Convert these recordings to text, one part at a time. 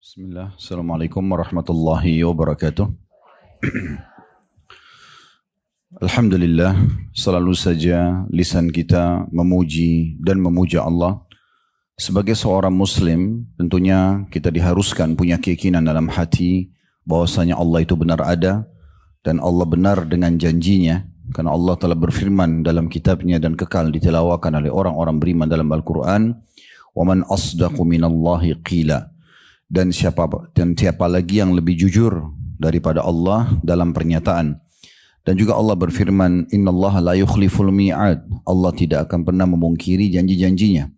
Bismillah, Assalamualaikum warahmatullahi wabarakatuh. Alhamdulillah, selalu saja lisan kita memuji dan memuja Allah. Sebagai seorang muslim, tentunya kita diharuskan punya keyakinan dalam hati bahwasanya Allah itu benar ada dan Allah benar dengan janjinya. Karena Allah telah berfirman dalam kitabnya dan kekal ditilawakan oleh orang-orang beriman dalam Al-Quran. وَمَنْ أَصْدَقُ مِنَ اللَّهِ قِيلًا. Dan siapa lagi yang lebih jujur daripada Allah dalam pernyataan. Dan juga Allah berfirman, innallaha la yukhliful mi'ad. Allah tidak akan pernah memungkiri janji-janjinya.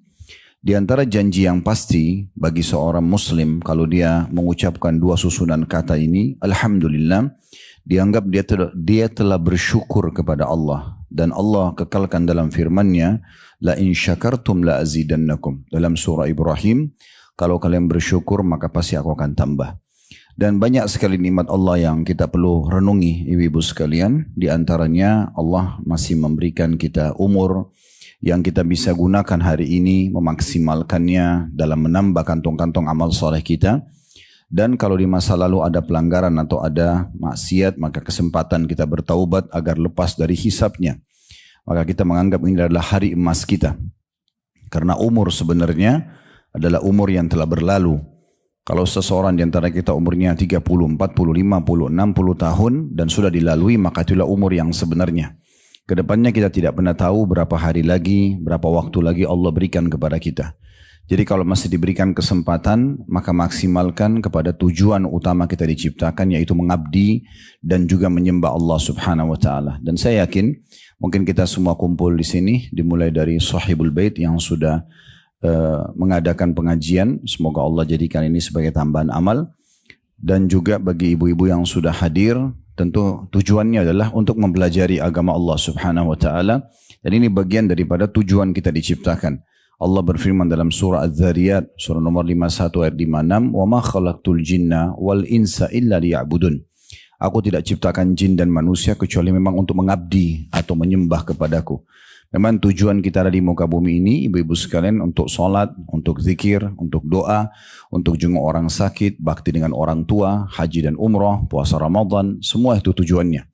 Di antara janji yang pasti bagi seorang muslim kalau dia mengucapkan dua susunan kata ini, alhamdulillah, dianggap dia telah bersyukur kepada Allah. Dan Allah kekalkan dalam firman-Nya, la in syakartum la azidannakum. Dalam surah Ibrahim, kalau kalian bersyukur maka pasti aku akan tambah. Dan banyak sekali nikmat Allah yang kita perlu renungi ibu-ibu sekalian. Di antaranya Allah masih memberikan kita umur yang kita bisa gunakan hari ini, memaksimalkannya dalam menambah kantong-kantong amal soleh kita. Dan kalau di masa lalu ada pelanggaran atau ada maksiat, maka kesempatan kita bertaubat agar lepas dari hisabnya. Maka kita menganggap ini adalah hari emas kita. Karena umur sebenarnya adalah umur yang telah berlalu. Kalau seseorang di antara kita umurnya 30, 40, 50, 60 tahun dan sudah dilalui, maka itulah umur yang sebenarnya. Kedepannya kita tidak pernah tahu berapa hari lagi, berapa waktu lagi Allah berikan kepada kita. Jadi kalau masih diberikan kesempatan, maka maksimalkan kepada tujuan utama kita diciptakan, yaitu mengabdi dan juga menyembah Allah Subhanahu wa Ta'ala. Dan saya yakin mungkin kita semua kumpul di sini, dimulai dari Sahibul Bait yang sudah mengadakan pengajian. Semoga Allah jadikan ini sebagai tambahan amal. Dan juga bagi ibu-ibu yang sudah hadir, tentu tujuannya adalah untuk mempelajari agama Allah Subhanahu wa Ta'ala. Dan ini bagian daripada tujuan kita diciptakan. Allah berfirman dalam surah Az-Zariyat, surah nomor 51 ayat 56, وَمَا خَلَقْتُ الْجِنَّ وَالْإِنسَ إِلَّا لِيَعْبُدُونَ. Aku tidak ciptakan jin dan manusia kecuali memang untuk mengabdi atau menyembah kepadaku. Memang tujuan kita ada di muka bumi ini, ibu-ibu sekalian, untuk sholat, untuk zikir, untuk doa, untuk jenguk orang sakit, bakti dengan orang tua, haji dan umrah, puasa Ramadan, semua itu tujuannya.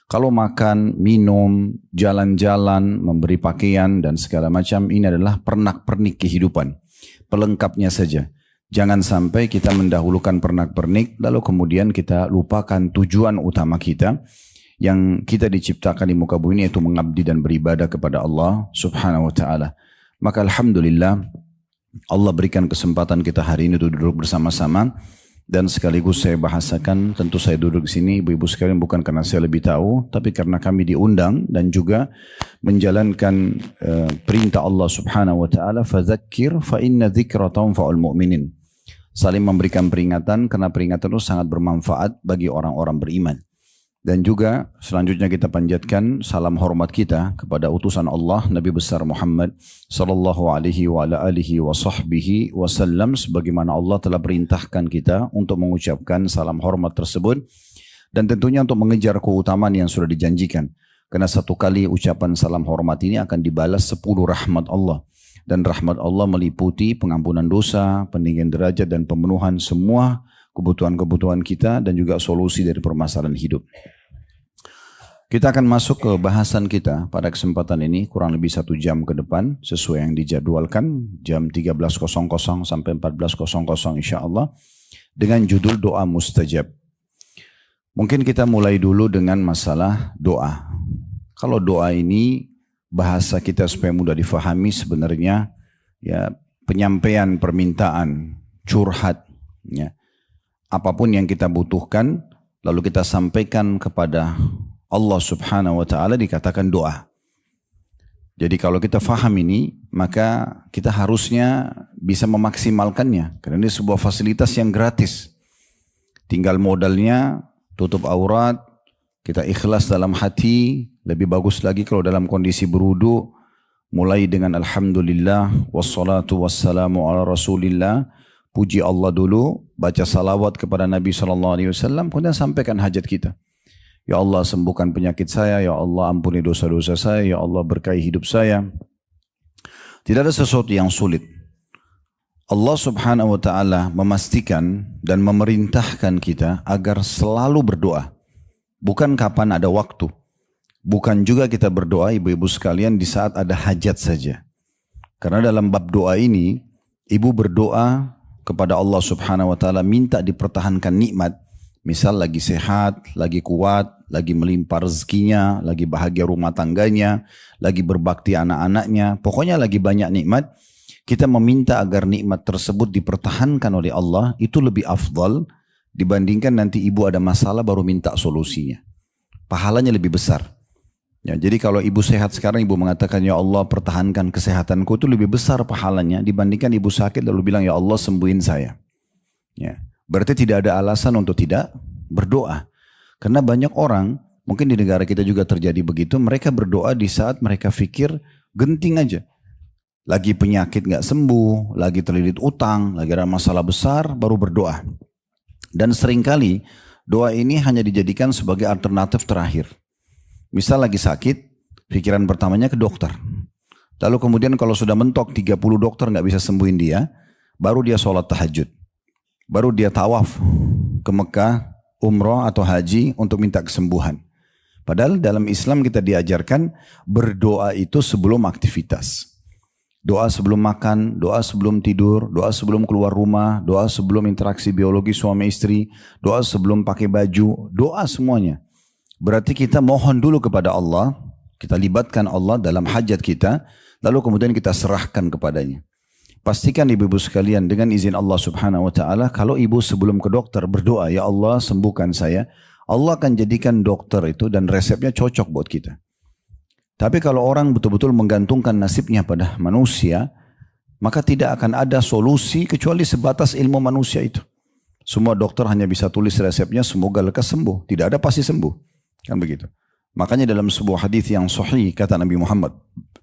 Kalau makan, minum, jalan-jalan, memberi pakaian dan segala macam, ini adalah pernak-pernik kehidupan. Pelengkapnya saja. Jangan sampai kita mendahulukan pernak-pernik, lalu kemudian kita lupakan tujuan utama kita, yang kita diciptakan di muka bumi ini, yaitu mengabdi dan beribadah kepada Allah Subhanahu wa Ta'ala. Maka alhamdulillah Allah berikan kesempatan kita hari ini untuk duduk bersama-sama. Dan sekaligus saya bahasakan, tentu saya duduk di sini ibu-ibu sekalian bukan karena saya lebih tahu, tapi karena kami diundang dan juga menjalankan perintah Allah Subhanahu wa Ta'ala, fadzakir fa inna dzikra tanfa'ul mu'minin. Saling memberikan peringatan karena peringatan itu sangat bermanfaat bagi orang-orang beriman. Dan juga selanjutnya kita panjatkan salam hormat kita kepada utusan Allah Nabi besar Muhammad sallallahu alaihi wa ala alihi wa sahbihi wasallam, sebagaimana Allah telah perintahkan kita untuk mengucapkan salam hormat tersebut, dan tentunya untuk mengejar keutamaan yang sudah dijanjikan. Karena satu kali ucapan salam hormat ini akan dibalas 10 rahmat Allah. Dan rahmat Allah meliputi pengampunan dosa, peninggian derajat dan pemenuhan semua kebutuhan-kebutuhan kita dan juga solusi dari permasalahan hidup. Kita akan masuk ke bahasan kita pada kesempatan ini kurang lebih 1 jam ke depan sesuai yang dijadwalkan, jam 13.00 sampai 14.00 insyaAllah, dengan judul doa mustajab. Mungkin kita mulai dulu dengan masalah doa. Kalau doa ini bahasa kita supaya mudah difahami, sebenarnya ya penyampaian permintaan, curhat, ya. Apapun yang kita butuhkan lalu kita sampaikan kepada Allah Subhanahu wa Ta'ala dikatakan doa. Jadi kalau kita faham ini, maka kita harusnya bisa memaksimalkannya, karena ini sebuah fasilitas yang gratis. Tinggal modalnya tutup aurat, kita ikhlas dalam hati. Lebih bagus lagi kalau dalam kondisi berwudu, mulai dengan alhamdulillah wassalatu wassalamu ala rasulillah, puji Allah dulu, baca salawat kepada Nabi SAW, kemudian sampaikan hajat kita. Ya Allah, sembuhkan penyakit saya, ya Allah ampuni dosa-dosa saya, ya Allah berkahi hidup saya. Tidak ada sesuatu yang sulit. Allah subhanahu wa ta'ala memastikan dan memerintahkan kita agar selalu berdoa. Bukan kapan ada waktu. Bukan juga kita berdoa ibu-ibu sekalian di saat ada hajat saja. Karena dalam bab doa ini, ibu berdoa kepada Allah subhanahu wa ta'ala minta dipertahankan nikmat. Misal lagi sehat, lagi kuat, lagi melimpah rezekinya, lagi bahagia rumah tangganya, lagi berbakti anak-anaknya. Pokoknya lagi banyak nikmat. Kita meminta agar nikmat tersebut dipertahankan oleh Allah, itu lebih afdal dibandingkan nanti ibu ada masalah baru minta solusinya. Pahalanya lebih besar. Ya, jadi kalau ibu sehat sekarang, ibu mengatakan, ya Allah pertahankan kesehatanku, itu lebih besar pahalanya dibandingkan ibu sakit lalu bilang, ya Allah sembuhin saya. Ya, berarti tidak ada alasan untuk tidak berdoa. Karena banyak orang, mungkin di negara kita juga terjadi begitu, mereka berdoa di saat mereka pikir genting aja. Lagi penyakit gak sembuh, lagi terlilit utang, lagi ada masalah besar, baru berdoa. Dan seringkali doa ini hanya dijadikan sebagai alternatif terakhir. Misal lagi sakit, pikiran pertamanya ke dokter. Lalu kemudian kalau sudah mentok 30 dokter gak bisa sembuhin dia, baru dia sholat tahajud. Baru dia tawaf ke Mekah, umroh atau haji untuk minta kesembuhan. Padahal dalam Islam kita diajarkan berdoa itu sebelum aktivitas. Doa sebelum makan, doa sebelum tidur, doa sebelum keluar rumah, doa sebelum interaksi biologi suami istri, doa sebelum pakai baju, doa semuanya. Berarti kita mohon dulu kepada Allah, kita libatkan Allah dalam hajat kita, lalu kemudian kita serahkan kepadanya. Pastikan ibu-ibu sekalian dengan izin Allah subhanahu wa ta'ala, kalau ibu sebelum ke dokter berdoa, ya Allah sembuhkan saya, Allah akan jadikan dokter itu dan resepnya cocok buat kita. Tapi kalau orang betul-betul menggantungkan nasibnya pada manusia, maka tidak akan ada solusi kecuali sebatas ilmu manusia itu. Semua dokter hanya bisa tulis resepnya, semoga lekas sembuh. Tidak ada pasti sembuh. Kan begitu. Makanya dalam sebuah hadis yang sahih kata Nabi Muhammad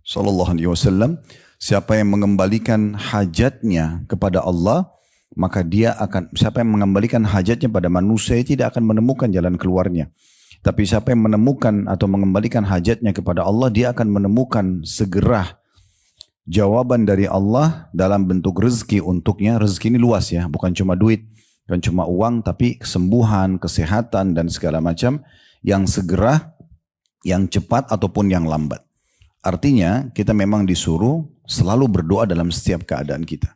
SAW, siapa yang mengembalikan hajatnya kepada Allah, maka siapa yang mengembalikan hajatnya pada manusia tidak akan menemukan jalan keluarnya. Tapi siapa yang menemukan atau mengembalikan hajatnya kepada Allah, dia akan menemukan segera jawaban dari Allah dalam bentuk rezeki untuknya. Rezeki ini luas ya, bukan cuma duit, bukan cuma uang, tapi kesembuhan, kesehatan dan segala macam yang segera, yang cepat ataupun yang lambat. Artinya kita memang disuruh selalu berdoa dalam setiap keadaan kita.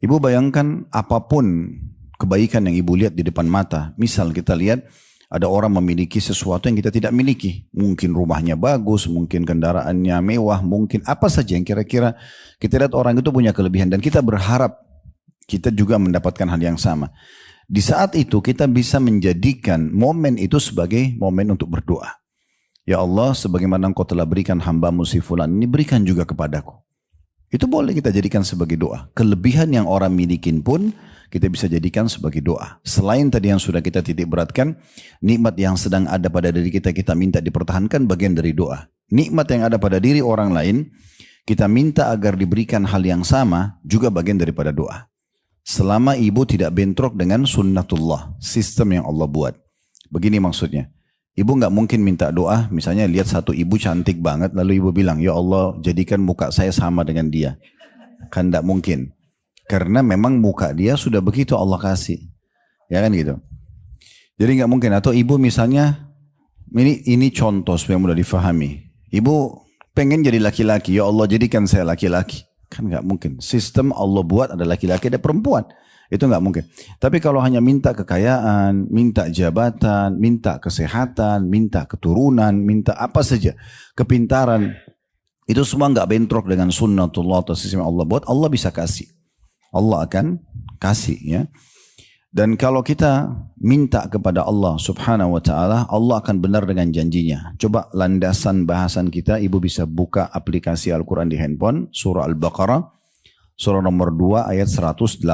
Ibu bayangkan apapun kebaikan yang ibu lihat di depan mata. Misal kita lihat ada orang memiliki sesuatu yang kita tidak miliki. Mungkin rumahnya bagus, mungkin kendaraannya mewah, mungkin apa saja yang kira-kira kita lihat orang itu punya kelebihan. Dan kita berharap kita juga mendapatkan hal yang sama. Di saat itu kita bisa menjadikan momen itu sebagai momen untuk berdoa. Ya Allah, sebagaimana Engkau telah berikan hamba-Mu si fulan ini, berikan juga kepadaku. Itu boleh kita jadikan sebagai doa. Kelebihan yang orang milikin pun kita bisa jadikan sebagai doa. Selain tadi yang sudah kita titik beratkan, nikmat yang sedang ada pada diri kita, kita minta dipertahankan, bagian dari doa. Nikmat yang ada pada diri orang lain, kita minta agar diberikan hal yang sama, juga bagian daripada doa. Selama ibu tidak bentrok dengan sunnatullah, sistem yang Allah buat. Begini maksudnya. Ibu nggak mungkin minta doa, misalnya lihat satu ibu cantik banget, lalu ibu bilang, ya Allah jadikan muka saya sama dengan dia. Kan nggak mungkin. Karena memang muka dia sudah begitu Allah kasih. Ya kan gitu. Jadi nggak mungkin. Atau ibu misalnya, ini contoh supaya mudah difahami. Ibu pengen jadi laki-laki, ya Allah jadikan saya laki-laki. Kan nggak mungkin. Sistem Allah buat ada laki-laki, ada perempuan. Itu nggak mungkin. Tapi kalau hanya minta kekayaan, minta jabatan, minta kesehatan, minta keturunan, minta apa saja, kepintaran, itu semua nggak bentrok dengan sunnatullah atau sistem Allah buat, Allah bisa kasih. Allah akan kasih ya. Dan kalau kita minta kepada Allah subhanahu wa ta'ala, Allah akan benar dengan janjinya. Coba landasan bahasan kita, ibu bisa buka aplikasi Al-Quran di handphone, surah Al-Baqarah, surah nomor 2 ayat 186.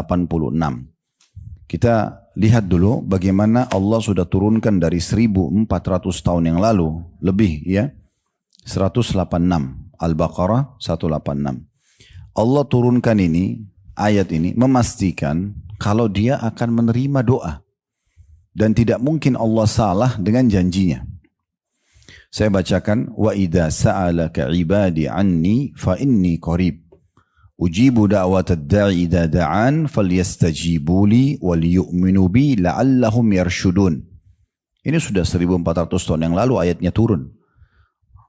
Kita lihat dulu bagaimana Allah sudah turunkan dari 1400 tahun yang lalu, lebih ya, 186, Al-Baqarah 186. Allah turunkan ini, ayat ini memastikan kalau dia akan menerima doa. Dan tidak mungkin Allah salah dengan janjinya. Saya bacakan, wa idza sa'alaka ibadi anni fa inni qarib Ujibu da'watad da'i idza da'an falyastajibu li wal yu'minu bi la'allahum yarshudun. Ini sudah 1400 tahun yang lalu ayatnya turun.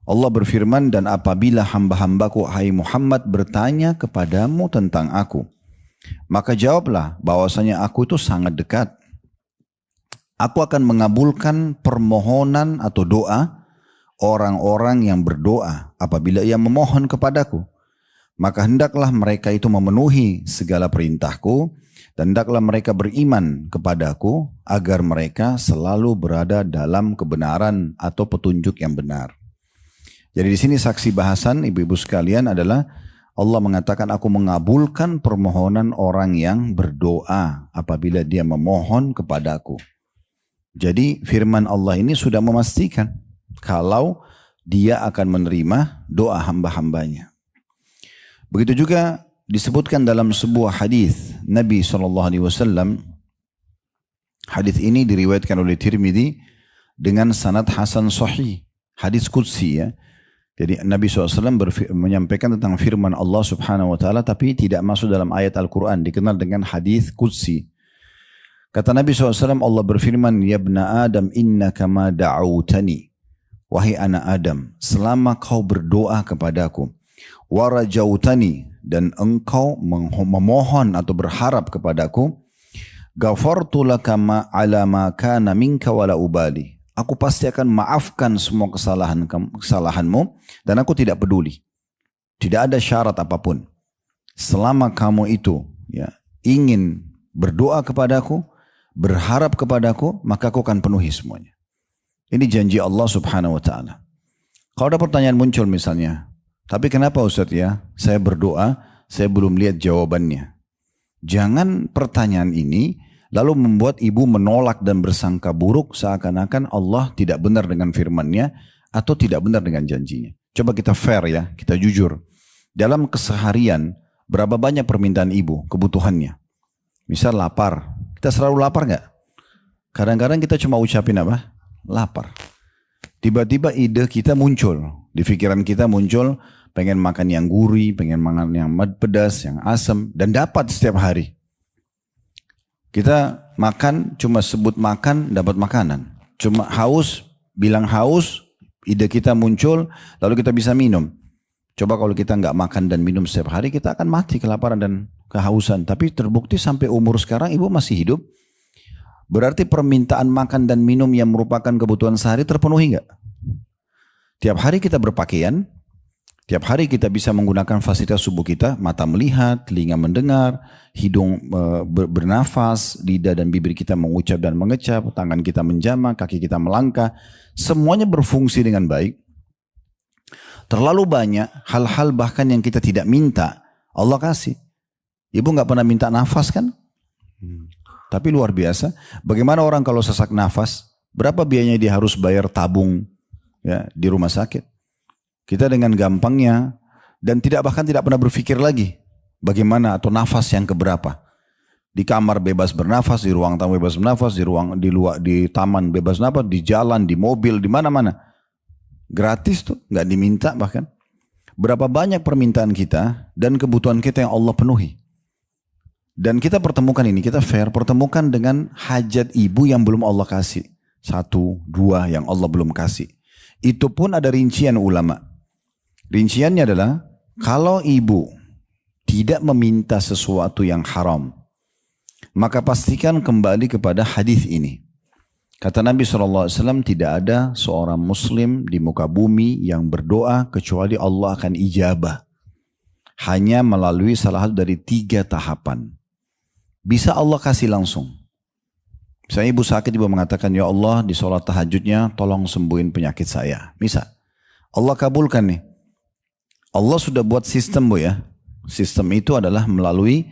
Allah berfirman, dan apabila hamba-hambaku hai Muhammad bertanya kepadamu tentang aku, maka jawablah bahwasanya aku itu sangat dekat. Aku akan mengabulkan permohonan atau doa orang-orang yang berdoa apabila ia memohon kepadaku. Maka hendaklah mereka itu memenuhi segala perintahku dan hendaklah mereka beriman kepadaku agar mereka selalu berada dalam kebenaran atau petunjuk yang benar. Jadi di sini saksi bahasan ibu-ibu sekalian adalah Allah mengatakan aku mengabulkan permohonan orang yang berdoa apabila dia memohon kepadaku. Jadi firman Allah ini sudah memastikan kalau dia akan menerima doa hamba-hambanya. Begitu juga disebutkan dalam sebuah hadis Nabi SAW. Hadis ini diriwayatkan oleh Tirmidzi dengan sanad hasan sahih. Hadis qudsi ya. Jadi Nabi SAW menyampaikan tentang firman Allah Subhanahu Wa Taala, tapi tidak masuk dalam ayat Al-Quran, dikenal dengan hadis qudsi. Kata Nabi SAW, Allah berfirman, Ya ibna Adam innaka ma da'autani. Wahai anak Adam, selama kau berdoa kepadaku, warajautani, dan engkau memohon atau berharap kepadaku, ghafartu laka ma ala ma kana minka wala ubali. Aku pasti akan maafkan semua kesalahanmu dan aku tidak peduli. Tidak ada syarat apapun. Selama kamu itu ya ingin berdoa kepadaku, berharap kepadaku, maka aku akan penuhi semuanya. Ini janji Allah Subhanahu Wa Taala. Kalau ada pertanyaan muncul misalnya, tapi kenapa Ustaz ya, saya berdoa, saya belum lihat jawabannya. Jangan pertanyaan ini lalu membuat ibu menolak dan bersangka buruk seakan-akan Allah tidak benar dengan firman-Nya atau tidak benar dengan janjinya. Coba kita fair ya, kita jujur. Dalam keseharian, berapa banyak permintaan ibu, kebutuhannya? Misal lapar, kita selalu lapar nggak? Kadang-kadang kita cuma ucapin apa? Lapar. Tiba-tiba ide kita muncul, di pikiran kita muncul, pengen makan yang gurih, pengen makan yang pedas, yang asam, dan dapat setiap hari. Kita makan, cuma sebut makan, dapat makanan. Cuma haus, bilang haus, ide kita muncul, lalu kita bisa minum. Coba kalau kita nggak makan dan minum setiap hari, kita akan mati kelaparan dan kehausan. Tapi terbukti sampai umur sekarang ibu masih hidup. Berarti permintaan makan dan minum yang merupakan kebutuhan sehari terpenuhi nggak? Tiap hari kita berpakaian, tiap hari kita bisa menggunakan fasilitas tubuh kita, mata melihat, telinga mendengar, hidung bernafas, lidah dan bibir kita mengucap dan mengecap, tangan kita menjamah, kaki kita melangkah, semuanya berfungsi dengan baik. Terlalu banyak hal-hal bahkan yang kita tidak minta, Allah kasih. Ibu nggak pernah minta nafas kan? Tapi luar biasa, bagaimana orang kalau sesak nafas, berapa biayanya dia harus bayar tabung ya di rumah sakit? Kita dengan gampangnya dan bahkan tidak pernah berpikir lagi bagaimana atau nafas yang keberapa. Di kamar bebas bernafas, di ruang tamu bebas bernafas, di luar di taman bebas nafas, di jalan, di mobil, di mana-mana. Gratis tuh, nggak diminta bahkan. Berapa banyak permintaan kita dan kebutuhan kita yang Allah penuhi. Dan kita pertemukan ini, kita fair, pertemukan dengan hajat ibu yang belum Allah kasih. 1, 2 yang Allah belum kasih. Itu pun ada rincian ulama. Rinciannya adalah, kalau ibu tidak meminta sesuatu yang haram, maka pastikan kembali kepada hadis ini. Kata Nabi SAW, tidak ada seorang muslim di muka bumi yang berdoa kecuali Allah akan ijabah. Hanya melalui salah satu dari 3 tahapan. Bisa Allah kasih langsung. Misalnya ibu sakit, ibu mengatakan, ya Allah di sholat tahajudnya tolong sembuhin penyakit saya. Bisa. Allah kabulkan nih. Allah sudah buat sistem bu ya. Sistem itu adalah melalui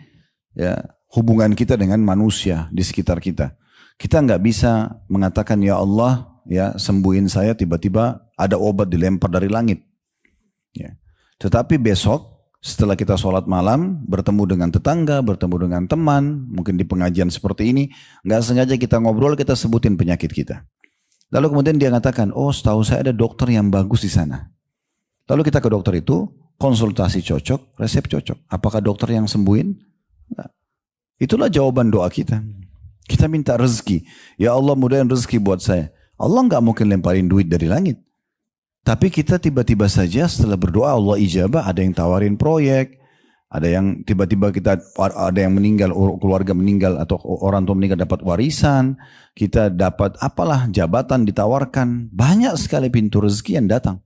ya, hubungan kita dengan manusia di sekitar kita. Kita nggak bisa mengatakan ya Allah ya sembuhin saya, tiba-tiba ada obat dilempar dari langit. Ya. Tetapi besok setelah kita sholat malam, bertemu dengan tetangga, bertemu dengan teman, mungkin di pengajian seperti ini, nggak sengaja kita ngobrol, kita sebutin penyakit kita. Lalu kemudian dia mengatakan, oh setahu saya ada dokter yang bagus di sana. Lalu kita ke dokter itu, konsultasi cocok, resep cocok. Apakah dokter yang sembuhin? Enggak. Itulah jawaban doa kita. Kita minta rezeki. Ya Allah mudahin rezeki buat saya. Allah nggak mungkin lemparin duit dari langit. Tapi kita tiba-tiba saja setelah berdoa Allah ijabah, ada yang tawarin proyek, ada yang tiba-tiba ada yang meninggal, keluarga meninggal atau orang tua meninggal dapat warisan, kita dapat apalah jabatan ditawarkan, banyak sekali pintu rezeki yang datang.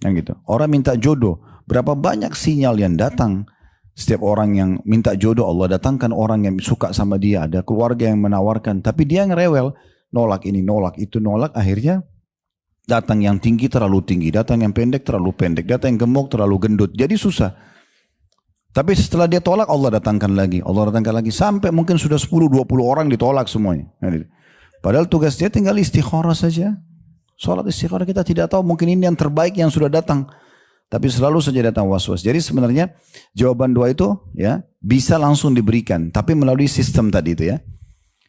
Kan gitu. Orang minta jodoh, berapa banyak sinyal yang datang. Setiap orang yang minta jodoh Allah datangkan orang yang suka sama dia, ada keluarga yang menawarkan, tapi dia yang rewel, nolak ini, nolak itu, nolak, akhirnya datang yang tinggi terlalu tinggi, datang yang pendek terlalu pendek, datang yang gemuk terlalu gendut. Jadi susah. Tapi setelah dia tolak Allah datangkan lagi, sampai mungkin sudah 10-20 orang ditolak semuanya. Padahal tugas dia tinggal istikharah saja. Salat istikharah kita tidak tahu, mungkin ini yang terbaik yang sudah datang. Tapi selalu saja datang was-was. Jadi sebenarnya jawaban doa itu ya bisa langsung diberikan, tapi melalui sistem tadi itu ya.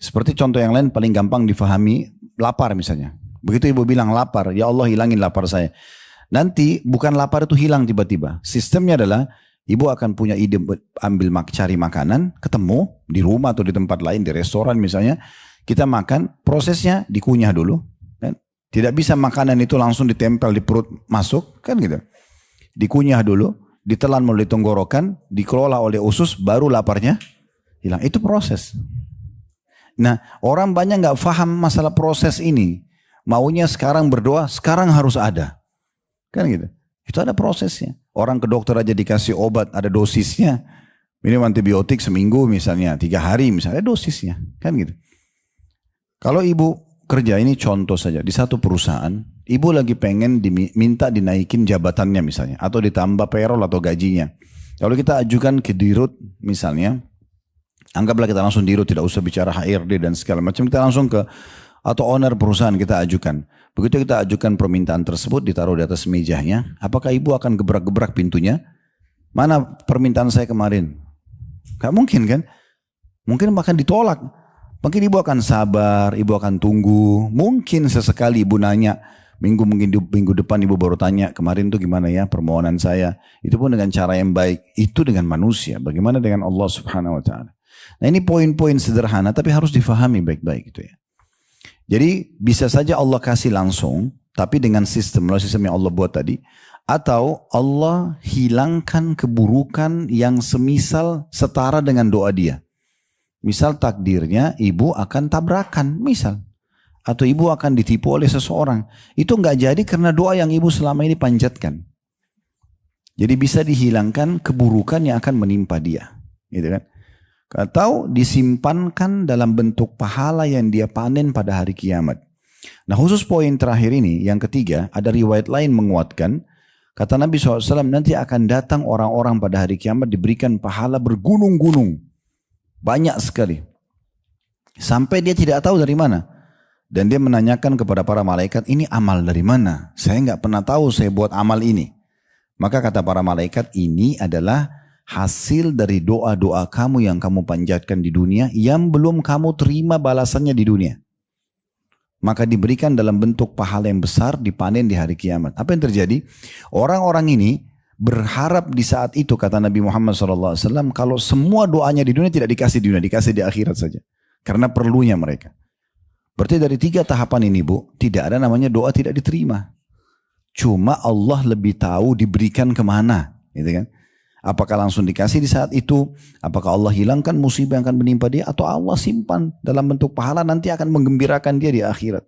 Seperti contoh yang lain paling gampang difahami, lapar misalnya. Begitu ibu bilang lapar, ya Allah hilangin lapar saya. Nanti bukan lapar itu hilang tiba-tiba. Sistemnya adalah ibu akan punya ide cari makanan, ketemu di rumah atau di tempat lain, di restoran misalnya. Kita makan, prosesnya dikunyah dulu. Kan? Tidak bisa makanan itu langsung ditempel di perut masuk, kan gitu. Dikunyah dulu, ditelan melalui tenggorokan, dikelola oleh usus, baru laparnya hilang. Itu proses. Nah, orang banyak nggak paham masalah proses ini. Maunya sekarang berdoa, sekarang harus ada. Kan gitu. Itu ada prosesnya. Orang ke dokter aja dikasih obat, ada dosisnya. Minum antibiotik seminggu misalnya, 3 hari misalnya, ada dosisnya. Kan gitu. Kalau ibu kerja, ini contoh saja, di satu perusahaan, ibu lagi pengen minta dinaikin jabatannya misalnya, atau ditambah payroll atau gajinya. Kalau kita ajukan ke dirut misalnya, anggaplah kita langsung dirut, tidak usah bicara HRD dan segala macam, kita langsung ke atau owner perusahaan kita ajukan. Begitu kita ajukan permintaan tersebut, ditaruh di atas mejanya, apakah ibu akan gebrak-gebrak pintunya? Mana permintaan saya kemarin? Gak mungkin kan? Mungkin bahkan ditolak. Mungkin ibu akan sabar, ibu akan tunggu. Mungkin sesekali ibu nanya, minggu depan ibu baru tanya, kemarin tuh gimana ya permohonan saya. Itu pun dengan cara yang baik. Itu dengan manusia. Bagaimana dengan Allah Subhanahu Wa Taala? Nah ini poin-poin sederhana, tapi harus difahami baik-baik gitu ya. Jadi bisa saja Allah kasih langsung, tapi dengan melalui sistem yang Allah buat tadi. Atau Allah hilangkan keburukan yang semisal setara dengan doa dia. Misal takdirnya ibu akan tabrakan, misal. Atau ibu akan ditipu oleh seseorang. Itu nggak jadi karena doa yang ibu selama ini panjatkan. Jadi bisa dihilangkan keburukan yang akan menimpa dia. Gitu kan? Atau disimpankan dalam bentuk pahala yang dia panen pada hari kiamat. Nah khusus poin terakhir ini, yang ketiga, ada riwayat lain menguatkan. Kata Nabi SAW, nanti akan datang orang-orang pada hari kiamat diberikan pahala bergunung-gunung. Banyak sekali. Sampai dia tidak tahu dari mana. Dan dia menanyakan kepada para malaikat, ini amal dari mana? Saya nggak pernah tahu saya buat amal ini. Maka kata para malaikat, ini adalah hasil dari doa-doa kamu yang kamu panjatkan di dunia yang belum kamu terima balasannya di dunia. Maka diberikan dalam bentuk pahala yang besar, dipanen di hari kiamat. Apa yang terjadi? Orang-orang ini berharap di saat itu, kata Nabi Muhammad SAW, kalau semua doanya di dunia tidak dikasih di dunia, dikasih di akhirat saja. Karena perlunya mereka. Berarti dari 3 tahapan ini Bu, tidak ada namanya doa tidak diterima. Cuma Allah lebih tahu diberikan kemana. Gitu kan? Apakah langsung dikasih di saat itu? Apakah Allah hilangkan musibah yang akan menimpa dia? Atau Allah simpan dalam bentuk pahala nanti akan menggembirakan dia di akhirat?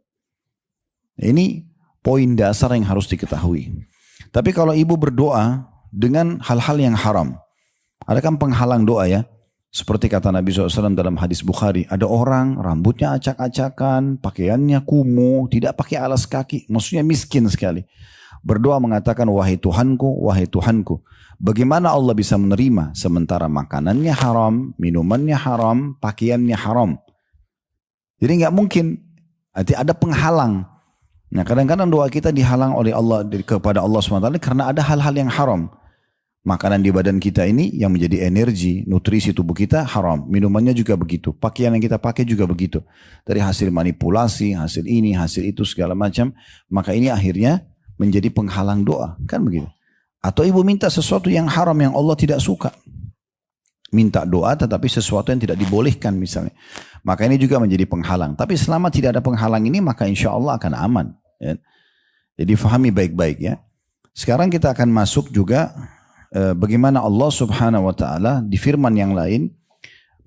Ini poin dasar yang harus diketahui. Tapi kalau ibu berdoa dengan hal-hal yang haram, ada kan penghalang doa ya. Seperti kata Nabi SAW dalam hadis Bukhari, ada orang rambutnya acak-acakan, pakaiannya kumuh, tidak pakai alas kaki, maksudnya miskin sekali. Berdoa mengatakan, wahai Tuhanku, bagaimana Allah bisa menerima sementara makanannya haram, minumannya haram, pakaiannya haram. Jadi nggak mungkin, ada penghalang. Nah kadang-kadang doa kita dihalang oleh Allah kepada Allah SWT karena ada hal-hal yang haram. Makanan di badan kita ini yang menjadi energi, nutrisi tubuh kita haram. Minumannya juga begitu. Pakaian yang kita pakai juga begitu. Dari hasil manipulasi, hasil ini, hasil itu segala macam. Maka ini akhirnya menjadi penghalang doa. Kan begitu. Atau ibu minta sesuatu yang haram yang Allah tidak suka. Minta doa tetapi sesuatu yang tidak dibolehkan misalnya. Maka ini juga menjadi penghalang. Tapi selama tidak ada penghalang ini maka insya Allah akan aman. Ya. Jadi fahami baik-baik ya. Sekarang kita akan masuk juga bagaimana Allah subhanahu wa ta'ala di firman yang lain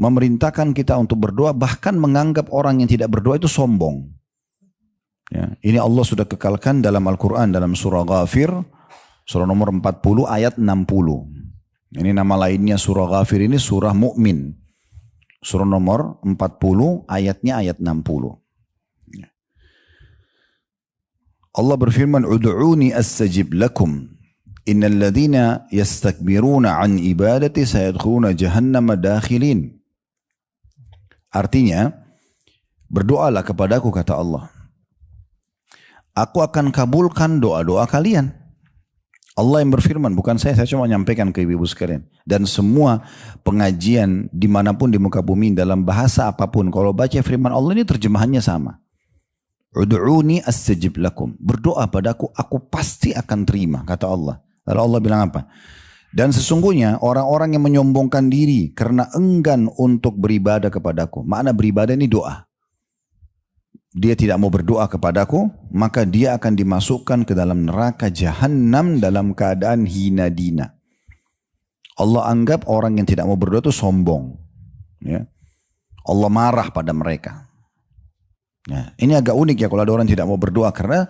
memerintahkan kita untuk berdoa, bahkan menganggap orang yang tidak berdoa itu sombong. Ya, ini Allah sudah kekalkan dalam Al-Quran dalam surah Ghafir, surah nomor 40 ayat 60. Ini nama lainnya surah Ghafir, ini surah Mu'min. Surah nomor 40 ayatnya ayat 60. Ya. Allah berfirman, "Ud'uni astajib lakum. Innal ladzina yastakbiruna an ibadati sayadkhuluna jahannama dakhilin." Artinya, berdoalah kepadaku kata Allah. Aku akan kabulkan doa-doa kalian. Allah yang berfirman, bukan saya cuma menyampaikan ke ibu-ibu sekalian. Dan semua pengajian dimanapun di muka bumi dalam bahasa apapun, kalau baca firman Allah ini terjemahannya sama. Ud'uni astajib lakum. Berdoa padaku, aku pasti akan terima, kata Allah. Lalu Allah bilang apa? Dan sesungguhnya orang-orang yang menyombongkan diri karena enggan untuk beribadah kepadaku. Makna beribadah ini doa. Dia tidak mau berdoa kepadaku, maka dia akan dimasukkan ke dalam neraka Jahannam dalam keadaan hina dina. Allah anggap orang yang tidak mau berdoa itu sombong. Ya. Allah marah pada mereka. Ya. Ini agak unik ya kalau ada orang tidak mau berdoa, karena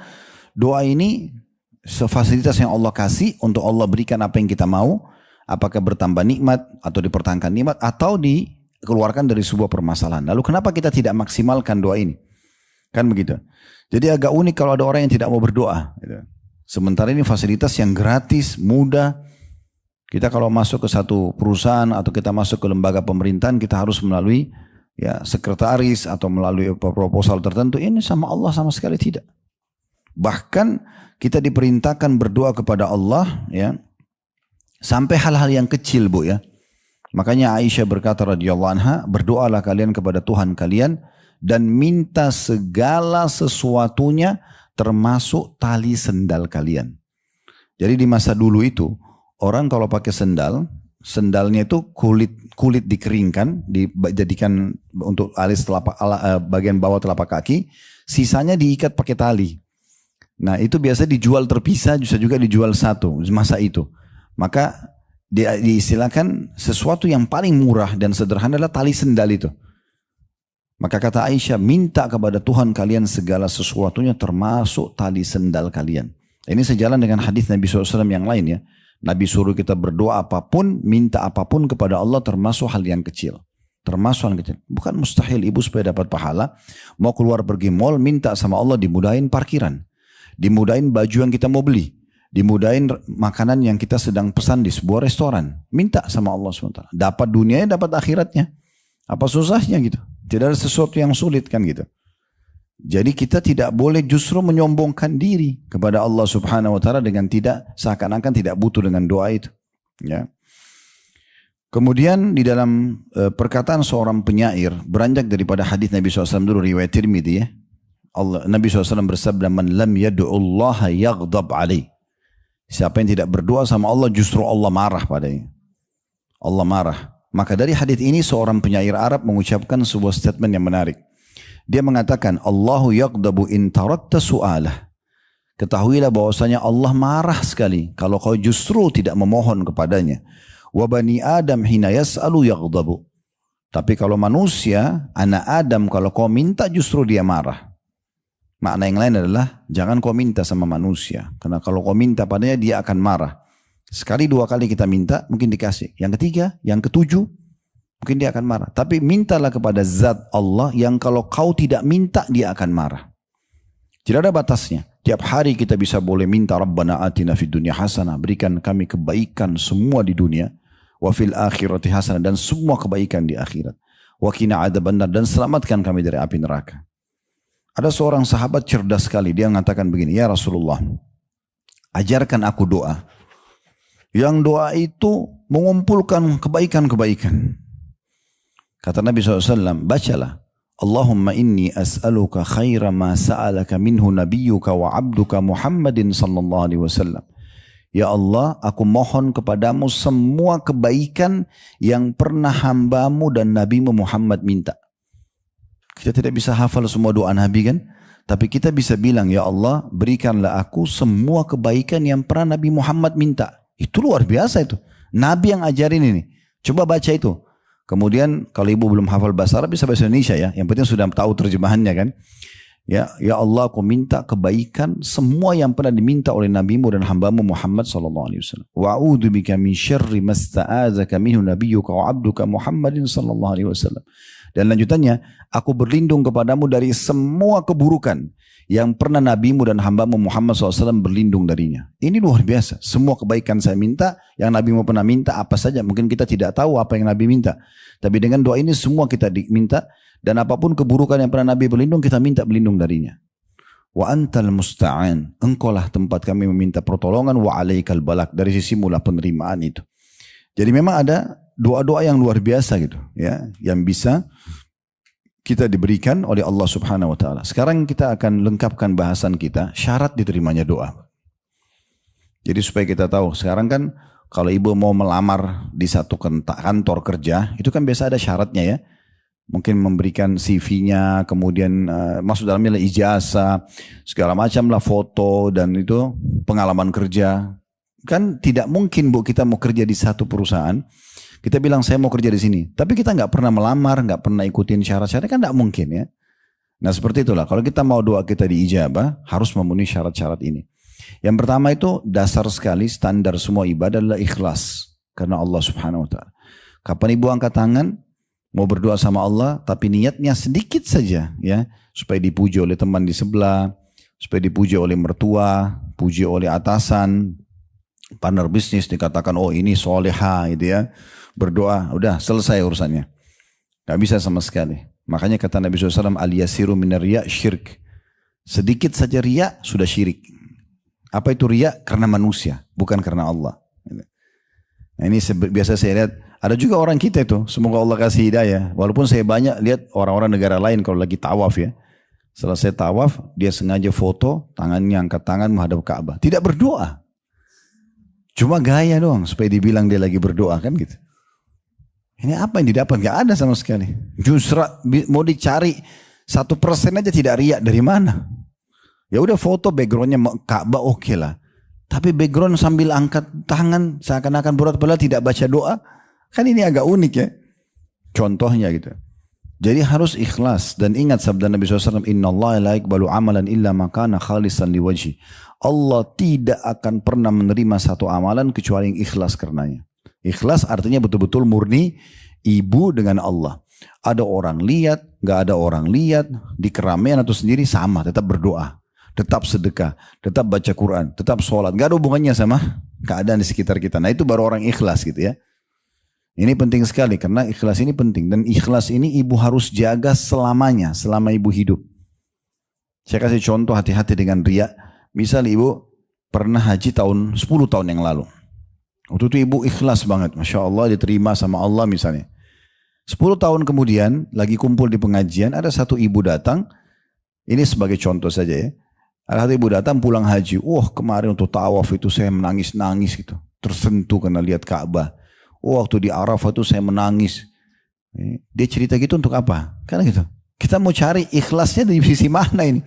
doa ini fasilitas yang Allah kasih untuk Allah berikan apa yang kita mau, apakah bertambah nikmat atau dipertahankan nikmat atau dikeluarkan dari sebuah permasalahan. Lalu kenapa kita tidak maksimalkan doa ini? Kan begitu. Jadi agak unik kalau ada orang yang tidak mau berdoa. Sementara ini fasilitas yang gratis, mudah. Kita kalau masuk ke satu perusahaan atau kita masuk ke lembaga pemerintahan, kita harus melalui ya sekretaris atau melalui proposal tertentu. Ini sama Allah sama sekali tidak. Bahkan kita diperintahkan berdoa kepada Allah ya sampai hal-hal yang kecil, Bu ya. Makanya Aisyah berkata radhiyallahu anha, berdoalah kalian kepada Tuhan kalian dan minta segala sesuatunya termasuk tali sendal kalian. Jadi di masa dulu itu orang kalau pakai sendal, sendalnya itu kulit dikeringkan, dijadikan untuk alis telapak bagian bawah telapak kaki, sisanya diikat pakai tali. Nah itu biasa dijual terpisah, bisa juga dijual satu masa itu. Maka diistilahkan sesuatu yang paling murah dan sederhana adalah tali sendal itu. Maka kata Aisyah, minta kepada Tuhan kalian segala sesuatunya termasuk tali sendal kalian. Ini sejalan dengan hadis Nabi SAW yang lain ya. Nabi suruh kita berdoa apapun, minta apapun kepada Allah termasuk hal yang kecil. Termasuk hal yang kecil. Bukan mustahil ibu supaya dapat pahala. Mau keluar pergi mall, minta sama Allah dimudahin parkiran. Dimudahin baju yang kita mau beli. Dimudahin makanan yang kita sedang pesan di sebuah restoran. Minta sama Allah SWT. Dapat dunianya, dapat akhiratnya. Apa susahnya gitu? Tidak ada sesuatu yang sulit kan gitu. Jadi kita tidak boleh justru menyombongkan diri kepada Allah Subhanahu wa taala dengan tidak seakan-akan tidak butuh dengan doa itu. Ya. Kemudian di dalam perkataan seorang penyair beranjak daripada hadis Nabi SAW dulu riwayat Tirmidzi ya. Nabi SAW bersabda, "Man lam yad'ullaha yaghdab alaih." Siapa yang tidak berdoa sama Allah justru Allah marah padanya. Allah marah. Maka dari hadis ini seorang penyair Arab mengucapkan sebuah statement yang menarik. Dia mengatakan, Allahu yaghdabu in tarakta su'alah. Ketahuilah bahwasanya Allah marah sekali kalau kau justru tidak memohon kepadanya. Wa bani Adam hina yas'alu yaghdabu. Tapi kalau manusia, anak Adam kalau kau minta justru dia marah. Makna yang lain adalah jangan kau minta sama manusia. Karena kalau kau minta padanya dia akan marah. Sekali dua kali kita minta mungkin dikasih. Yang ketiga, yang ketujuh mungkin dia akan marah. Tapi mintalah kepada zat Allah yang kalau kau tidak minta dia akan marah. Tidak ada batasnya. Tiap hari kita bisa boleh minta Rabbana atina fid dunya hasanah. Berikan kami kebaikan semua di dunia. Wa fil akhirati hasanah. Dan semua kebaikan di akhirat. Wa qina adzabannar. Dan selamatkan kami dari api neraka. Ada seorang sahabat cerdas sekali. Dia mengatakan begini. Ya Rasulullah, ajarkan aku doa. Yang doa itu mengumpulkan kebaikan-kebaikan. Kata Nabi SAW, bacalah. Allahumma inni as'aluka khaira ma sa'alaka minhu nabiyyuka wa abduka Muhammadin sallallahu alaihi wasallam. Ya Allah, aku mohon kepadamu semua kebaikan yang pernah hambamu dan Nabimu Muhammad minta. Kita tidak bisa hafal semua doa Nabi kan? Tapi kita bisa bilang, ya Allah, berikanlah aku semua kebaikan yang pernah Nabi Muhammad minta. Itu luar biasa itu. Nabi yang ajarin ini. Coba baca itu. Kemudian kalau ibu belum hafal bahasa Arab, bisa bahasa Indonesia ya. Yang penting sudah tahu terjemahannya kan. Ya Allah, aku minta kebaikan semua yang pernah diminta oleh nabimu dan hambamu Muhammad sallallahu alaihi wasallam. Wa a'udzu bika min syarri masta'adzaka minhu nabiyyuka wa 'abduka Muhammadin sallallahu alaihi wasallam. Dan lanjutannya, aku berlindung kepadamu dari semua keburukan yang pernah nabimu dan hambamu Muhammad SAW berlindung darinya. Ini luar biasa. Semua kebaikan saya minta, yang Nabi mau pernah minta apa saja. Mungkin kita tidak tahu apa yang Nabi minta. Tapi dengan doa ini semua kita diminta. Dan apapun keburukan yang pernah Nabi berlindung, kita minta berlindung darinya. Wa antal musta'an. Engkaulah tempat kami meminta pertolongan. Wa alaikal balak. Dari sisi mula penerimaan itu. Jadi memang ada doa-doa yang luar biasa gitu. Ya, yang bisa kita diberikan oleh Allah Subhanahu wa taala. Sekarang kita akan lengkapkan bahasan kita, syarat diterimanya doa. Jadi supaya kita tahu, sekarang kan kalau ibu mau melamar di satu kantor kerja, itu kan biasa ada syaratnya ya. Mungkin memberikan CV-nya, kemudian masuk dalamnya ijazah, segala macam lah, foto, dan itu pengalaman kerja. Kan tidak mungkin Bu kita mau kerja di satu perusahaan, kita bilang saya mau kerja di sini, tapi kita nggak pernah melamar, nggak pernah ikutin syarat-syarat, kan nggak mungkin ya. Nah seperti itulah, kalau kita mau doa kita diijabah, harus memenuhi syarat-syarat ini. Yang pertama itu dasar sekali, standar semua ibadah adalah ikhlas, karena Allah Subhanahu Wa Taala. Kapan ibu angkat tangan, mau berdoa sama Allah, tapi niatnya sedikit saja ya, supaya dipuji oleh teman di sebelah, supaya dipuji oleh mertua, puji oleh atasan, partner bisnis, dikatakan oh ini soleha gitu ya. Berdoa, udah selesai urusannya. Gak bisa sama sekali. Makanya kata Nabi SAW, al-yasiru minar riya syirk. Sedikit saja riya sudah syirik. Apa itu riya? Karena manusia, bukan karena Allah. Nah ini biasa saya lihat, ada juga orang kita itu, semoga Allah kasih hidayah. Walaupun saya banyak lihat orang-orang negara lain kalau lagi tawaf ya. Selesai tawaf, dia sengaja foto, tangannya angkat tangan menghadap Ka'bah. Tidak berdoa. Cuma gaya doang, supaya dibilang dia lagi berdoa kan gitu. Ini apa yang didapat? Gak ada sama sekali. Justru mau dicari 1% aja tidak riak, dari mana? Ya udah foto backgroundnya Ka'bah oke lah. Tapi background sambil angkat tangan seakan-akan berat padahal tidak baca doa. Kan ini agak unik ya. Contohnya gitu. Jadi harus ikhlas. Dan ingat sabda Nabi SAW, Inna Allah la yaqbalu amalan illa makana khalisan liwajhi. Allah tidak akan pernah menerima satu amalan kecuali yang ikhlas karenanya. Ikhlas artinya betul-betul murni ibu dengan Allah. Ada orang lihat, gak ada orang lihat, di keramaian atau sendiri sama, tetap berdoa, tetap sedekah, tetap baca Quran, tetap sholat. Gak ada hubungannya sama keadaan di sekitar kita. Nah itu baru orang ikhlas gitu ya. Ini penting sekali karena ikhlas ini penting. Dan ikhlas ini ibu harus jaga selamanya, selama ibu hidup. Saya kasih contoh hati-hati dengan riya. Misal ibu pernah haji 10 tahun yang lalu. Waktu itu ibu ikhlas banget. Masya Allah diterima sama Allah misalnya. 10 tahun kemudian lagi kumpul di pengajian. Ada satu ibu datang. Ini sebagai contoh saja ya. Ada satu ibu datang pulang haji. Wah kemarin untuk tawaf itu saya menangis-nangis gitu. Tersentuh karena lihat Ka'bah. Waktu di Arafah itu saya menangis. Dia cerita gitu untuk apa? Karena gitu. Kita mau cari ikhlasnya dari sisi mana ini.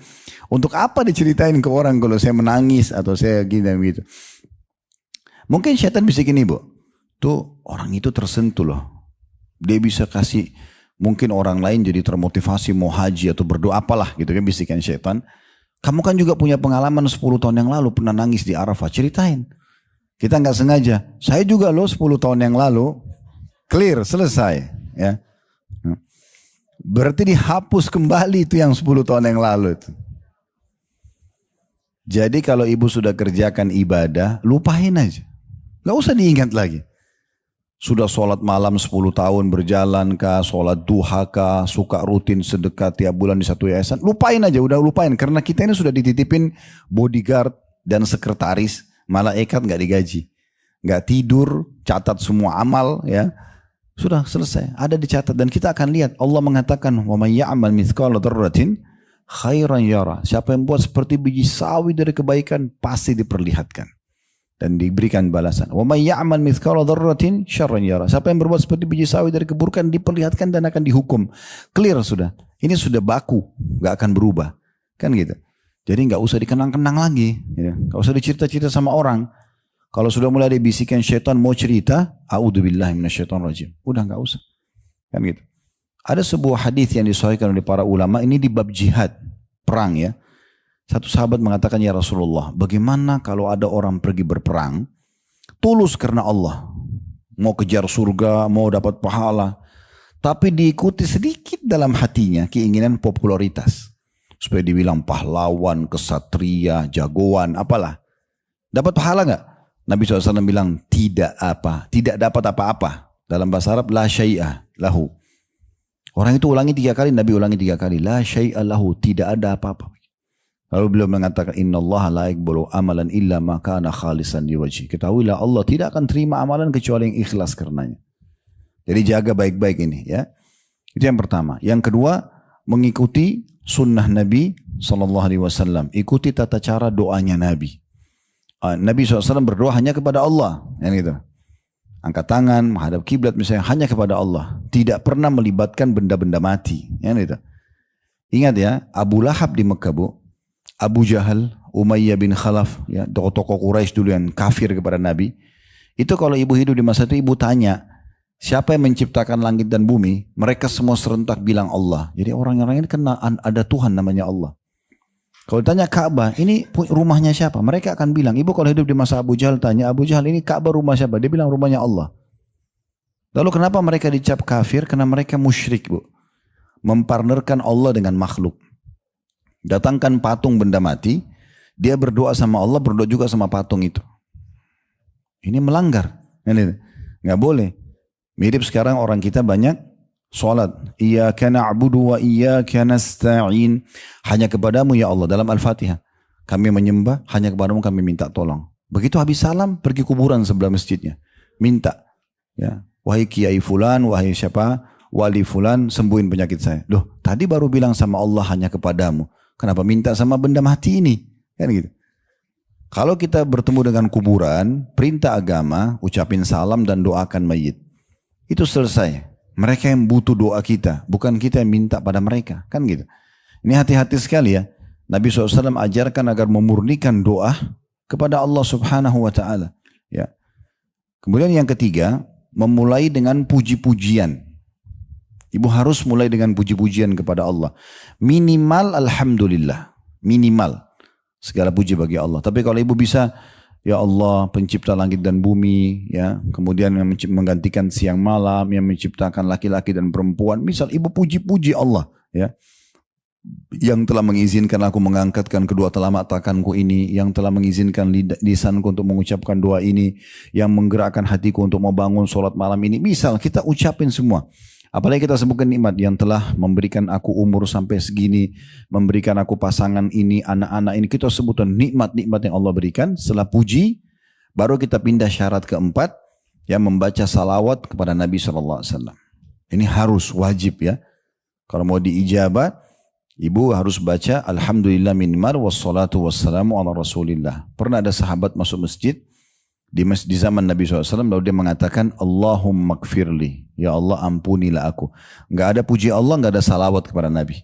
Untuk apa diceritain ke orang kalau saya menangis atau saya gini dan gitu. Mungkin syaitan bisa gini Bu. Tuh orang itu tersentuh loh. Dia bisa kasih mungkin orang lain jadi termotivasi mau haji atau berdoa apalah gitu kan bisikan syaitan. Kamu kan juga punya pengalaman 10 tahun yang lalu pernah nangis di Arafah. Ceritain. Kita nggak sengaja. Saya juga loh 10 tahun yang lalu. Clear, selesai. Ya. Berarti dihapus kembali itu yang 10 tahun yang lalu itu. Jadi kalau ibu sudah kerjakan ibadah, lupain aja. Gak usah diingat lagi. Sudah sholat malam 10 tahun berjalan kah, sholat duha kah, suka rutin sedekah tiap bulan di satu yayasan. Lupain aja, udah lupain. Karena kita ini sudah dititipin bodyguard dan sekretaris. Malaikat gak digaji. Gak tidur, catat semua amal ya. Sudah selesai, ada dicatat. Dan kita akan lihat, Allah mengatakan, وَمَنْ يَعْمَلْ مِثْقَالَ ذَرَّةٍ خَيْرًا يَرَى. Siapa yang buat seperti biji sawi dari kebaikan, pasti diperlihatkan. dan diberikan balasan. Wa may ya'mal mithqala dzarratin syarran yara. Siapa yang berbuat seperti biji sawi dari keburukan diperlihatkan dan akan dihukum. Clear sudah. Ini sudah baku, enggak akan berubah. Kan gitu. Jadi enggak usah dikenang-kenang lagi, ya. Enggak usah dicerita-cerita sama orang. Kalau sudah mulai dibisikkan syaitan mau cerita, a'udzubillahi minasyaitonirrajim. Udah enggak usah. Kan gitu. Ada sebuah hadis yang disahihkan oleh para ulama, ini di bab jihad, perang ya. Satu sahabat mengatakan, ya Rasulullah, bagaimana kalau ada orang pergi berperang, tulus karena Allah, mau kejar surga, mau dapat pahala, tapi diikuti sedikit dalam hatinya keinginan popularitas, supaya dibilang pahlawan, kesatria, jagoan, apalah. Dapat pahala nggak? Nabi SAW bilang, tidak dapat apa-apa. Dalam bahasa Arab, la syai'ah lahu. Orang itu ulangi 3 kali, Nabi ulangi 3 kali, la syai'ah lahu, tidak ada apa-apa. Lalu beliau mengatakan, innallaha la yaqbalu amalan illa ma kana khalisan liwajhi. Ketahuilah Allah tidak akan terima amalan kecuali yang ikhlas karenanya. Jadi jaga baik-baik ini ya. Itu yang pertama. Yang kedua, mengikuti sunnah Nabi SAW. Ikuti tata cara doanya Nabi. Nabi SAW berdoa hanya kepada Allah. Yang itu. Angkat tangan, menghadap kiblat misalnya hanya kepada Allah. Tidak pernah melibatkan benda-benda mati. Yang itu. Ingat ya, Abu Lahab di Mekah, Bu. Abu Jahal, Umayyah bin Khalaf, ya, tokoh-tokoh Quraisy dulu yang kafir kepada Nabi. Itu kalau ibu hidup di masa itu, ibu tanya, siapa yang menciptakan langit dan bumi? Mereka semua serentak bilang Allah. Jadi orang-orang ini kenal ada Tuhan namanya Allah. Kalau ditanya Ka'bah, ini rumahnya siapa? Mereka akan bilang, ibu kalau hidup di masa Abu Jahal tanya, Abu Jahal ini Ka'bah rumah siapa? Dia bilang rumahnya Allah. Lalu kenapa mereka dicap kafir? Karena mereka musyrik, Bu. Mempartnerkan Allah dengan makhluk. Datangkan patung benda mati, dia berdoa sama Allah, berdoa juga sama patung itu. Ini melanggar. Nggak boleh. Mirip sekarang orang kita banyak sholat. Iyyaka na'budu wa iyyaka nasta'in. Hanya kepadamu ya Allah. Dalam Al-Fatihah. Kami menyembah, hanya kepadamu kami minta tolong. Begitu habis salam, pergi kuburan sebelah masjidnya. Minta. Ya. Wahai kiai fulan, wahai siapa, wali fulan, sembuhin penyakit saya. Loh, tadi baru bilang sama Allah hanya kepadamu. Kenapa minta sama benda mati ini? Kan gitu. Kalau kita bertemu dengan kuburan, perintah agama, ucapin salam dan doakan mayit. Itu selesai. Mereka yang butuh doa kita, bukan kita yang minta pada mereka. Kan gitu. Ini hati-hati sekali ya. Nabi SAW ajarkan agar memurnikan doa kepada Allah Subhanahu wa Ta'ala. Ya. Kemudian yang ketiga, memulai dengan puji-pujian. Ibu harus mulai dengan puji-pujian kepada Allah. Minimal alhamdulillah. Minimal. Segala puji bagi Allah. Tapi kalau ibu bisa, ya Allah pencipta langit dan bumi, ya, kemudian yang menggantikan siang malam, yang menciptakan laki-laki dan perempuan. Misal ibu puji-puji Allah, ya, yang telah mengizinkan aku mengangkatkan kedua telapak tanganku ini, yang telah mengizinkan lisanku untuk mengucapkan doa ini, yang menggerakkan hatiku untuk membangun sholat malam ini. Misal kita ucapin semua. Apalagi kita sebutkan nikmat yang telah memberikan aku umur sampai segini, memberikan aku pasangan ini, anak-anak ini. Kita sebutkan nikmat-nikmat yang Allah berikan. Setelah puji, baru kita pindah syarat keempat, yang membaca salawat kepada Nabi SAW. Ini harus, wajib ya. Kalau mau diijabah, ibu harus baca Alhamdulillah minimal wassalatu wassalamu ala rasulillah. Pernah ada sahabat masuk masjid, di zaman Nabi SAW, lalu dia mengatakan Allahumma gfirli, ya Allah ampunilah aku. Enggak ada puji Allah, enggak ada salawat kepada Nabi.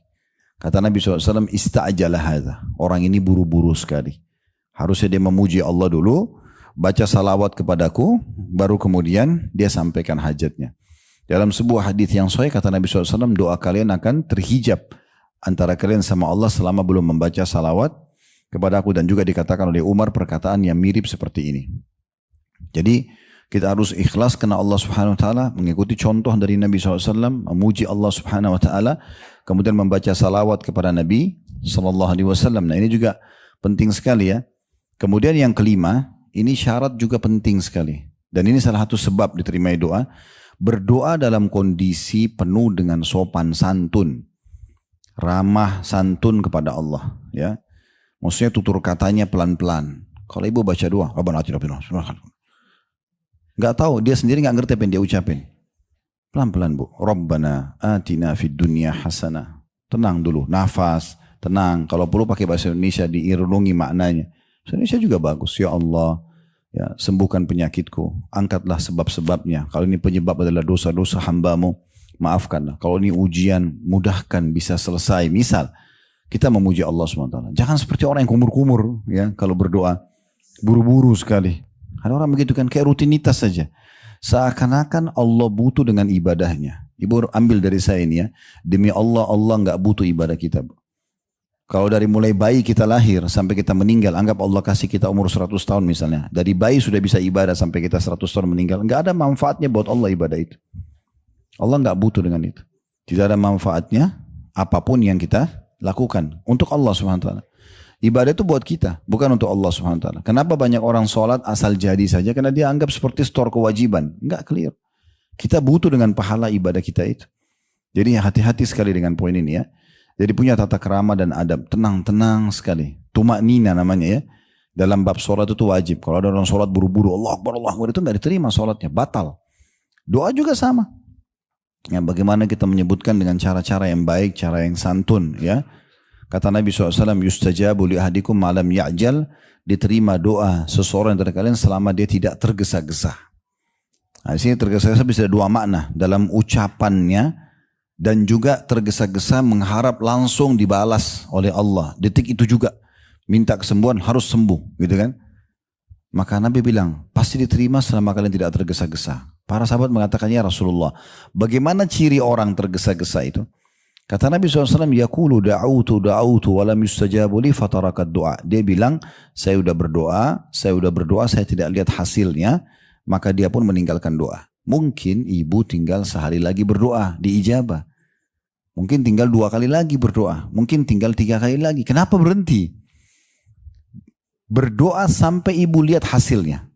Kata Nabi SAW, ista'jalah hadha, orang ini buru-buru sekali. Harusnya dia memuji Allah dulu, baca salawat kepadaku, baru kemudian dia sampaikan hajatnya. Dalam sebuah hadis yang sahih kata Nabi SAW, doa kalian akan terhijab antara kalian sama Allah selama belum membaca salawat kepada aku. Dan juga dikatakan oleh Umar perkataan yang mirip seperti ini. Jadi kita harus ikhlas karena Allah Subhanahu Wa Taala, mengikuti contoh dari Nabi SAW, memuji Allah Subhanahu Wa Taala, kemudian membaca salawat kepada Nabi SAW. Nah ini juga penting sekali ya. Kemudian yang kelima, ini syarat juga penting sekali. Dan ini salah satu sebab diterimai doa. Berdoa dalam kondisi penuh dengan sopan santun, ramah santun kepada Allah. Ya, maksudnya tutur katanya pelan-pelan. Kalau ibu baca doa, nggak tahu, dia sendiri nggak ngerti apa yang dia ucapin. Pelan-pelan bu. Rabbana atina fid dunya hasanah. Tenang dulu, nafas, tenang. Kalau perlu pakai bahasa Indonesia diirungi maknanya. Bahasa Indonesia juga bagus. Ya Allah, Ya, sembuhkan penyakitku, angkatlah sebab-sebabnya. Kalau ini penyebab adalah dosa-dosa hambamu, maafkanlah. Kalau ini ujian, mudahkan, bisa selesai. Misal, kita memuji Allah SWT. Jangan seperti orang yang kumur-kumur, ya, kalau berdoa. Buru-buru sekali. Ada orang begitu kan, kayak rutinitas saja. Seakan-akan Allah butuh dengan ibadahnya. Ibu ambil dari saya ini ya. Demi Allah, Allah nggak butuh ibadah kita. Kalau dari mulai bayi kita lahir sampai kita meninggal, anggap Allah kasih kita umur 100 tahun misalnya. Dari bayi sudah bisa ibadah sampai kita 100 tahun meninggal. Nggak ada manfaatnya buat Allah ibadah itu. Allah nggak butuh dengan itu. Tidak ada manfaatnya apapun yang kita lakukan untuk Allah SWT. Ibadah itu buat kita, bukan untuk Allah SWT. Kenapa banyak orang sholat asal jadi saja? Karena dia anggap seperti store kewajiban. Nggak clear. Kita butuh dengan pahala ibadah kita itu. Jadi hati-hati sekali dengan poin ini ya. Jadi punya tata krama dan adab. Tenang-tenang sekali. Tumak nina namanya ya. Dalam bab sholat itu wajib. Kalau ada orang sholat buru-buru, Allah Akbar, itu nggak diterima sholatnya. Batal. Doa juga sama. Ya, bagaimana kita menyebutkan dengan cara-cara yang baik, cara yang santun. Ya. Kata Nabi SAW, yustajabu li ahadikum malam ya'jal. Diterima doa seseorang dari kalian selama dia tidak tergesa-gesa. Nah, di sini tergesa-gesa bisa ada dua makna. Dalam ucapannya, dan juga tergesa-gesa mengharap langsung dibalas oleh Allah. Detik itu juga minta kesembuhan harus sembuh, gitu kan? Maka Nabi bilang pasti diterima selama kalian tidak tergesa-gesa. Para sahabat mengatakan, ya Rasulullah, bagaimana ciri orang tergesa-gesa itu? Kata Nabi SAW, yaqulu da'autu walam yustajabu li fatarakat doa. Dia bilang, saya sudah berdoa, saya tidak lihat hasilnya, maka dia pun meninggalkan doa. Mungkin ibu tinggal sehari lagi berdoa, diijabah. Mungkin tinggal 2 kali lagi berdoa. Mungkin tinggal 3 kali lagi. Kenapa berhenti? Berdoa sampai ibu lihat hasilnya.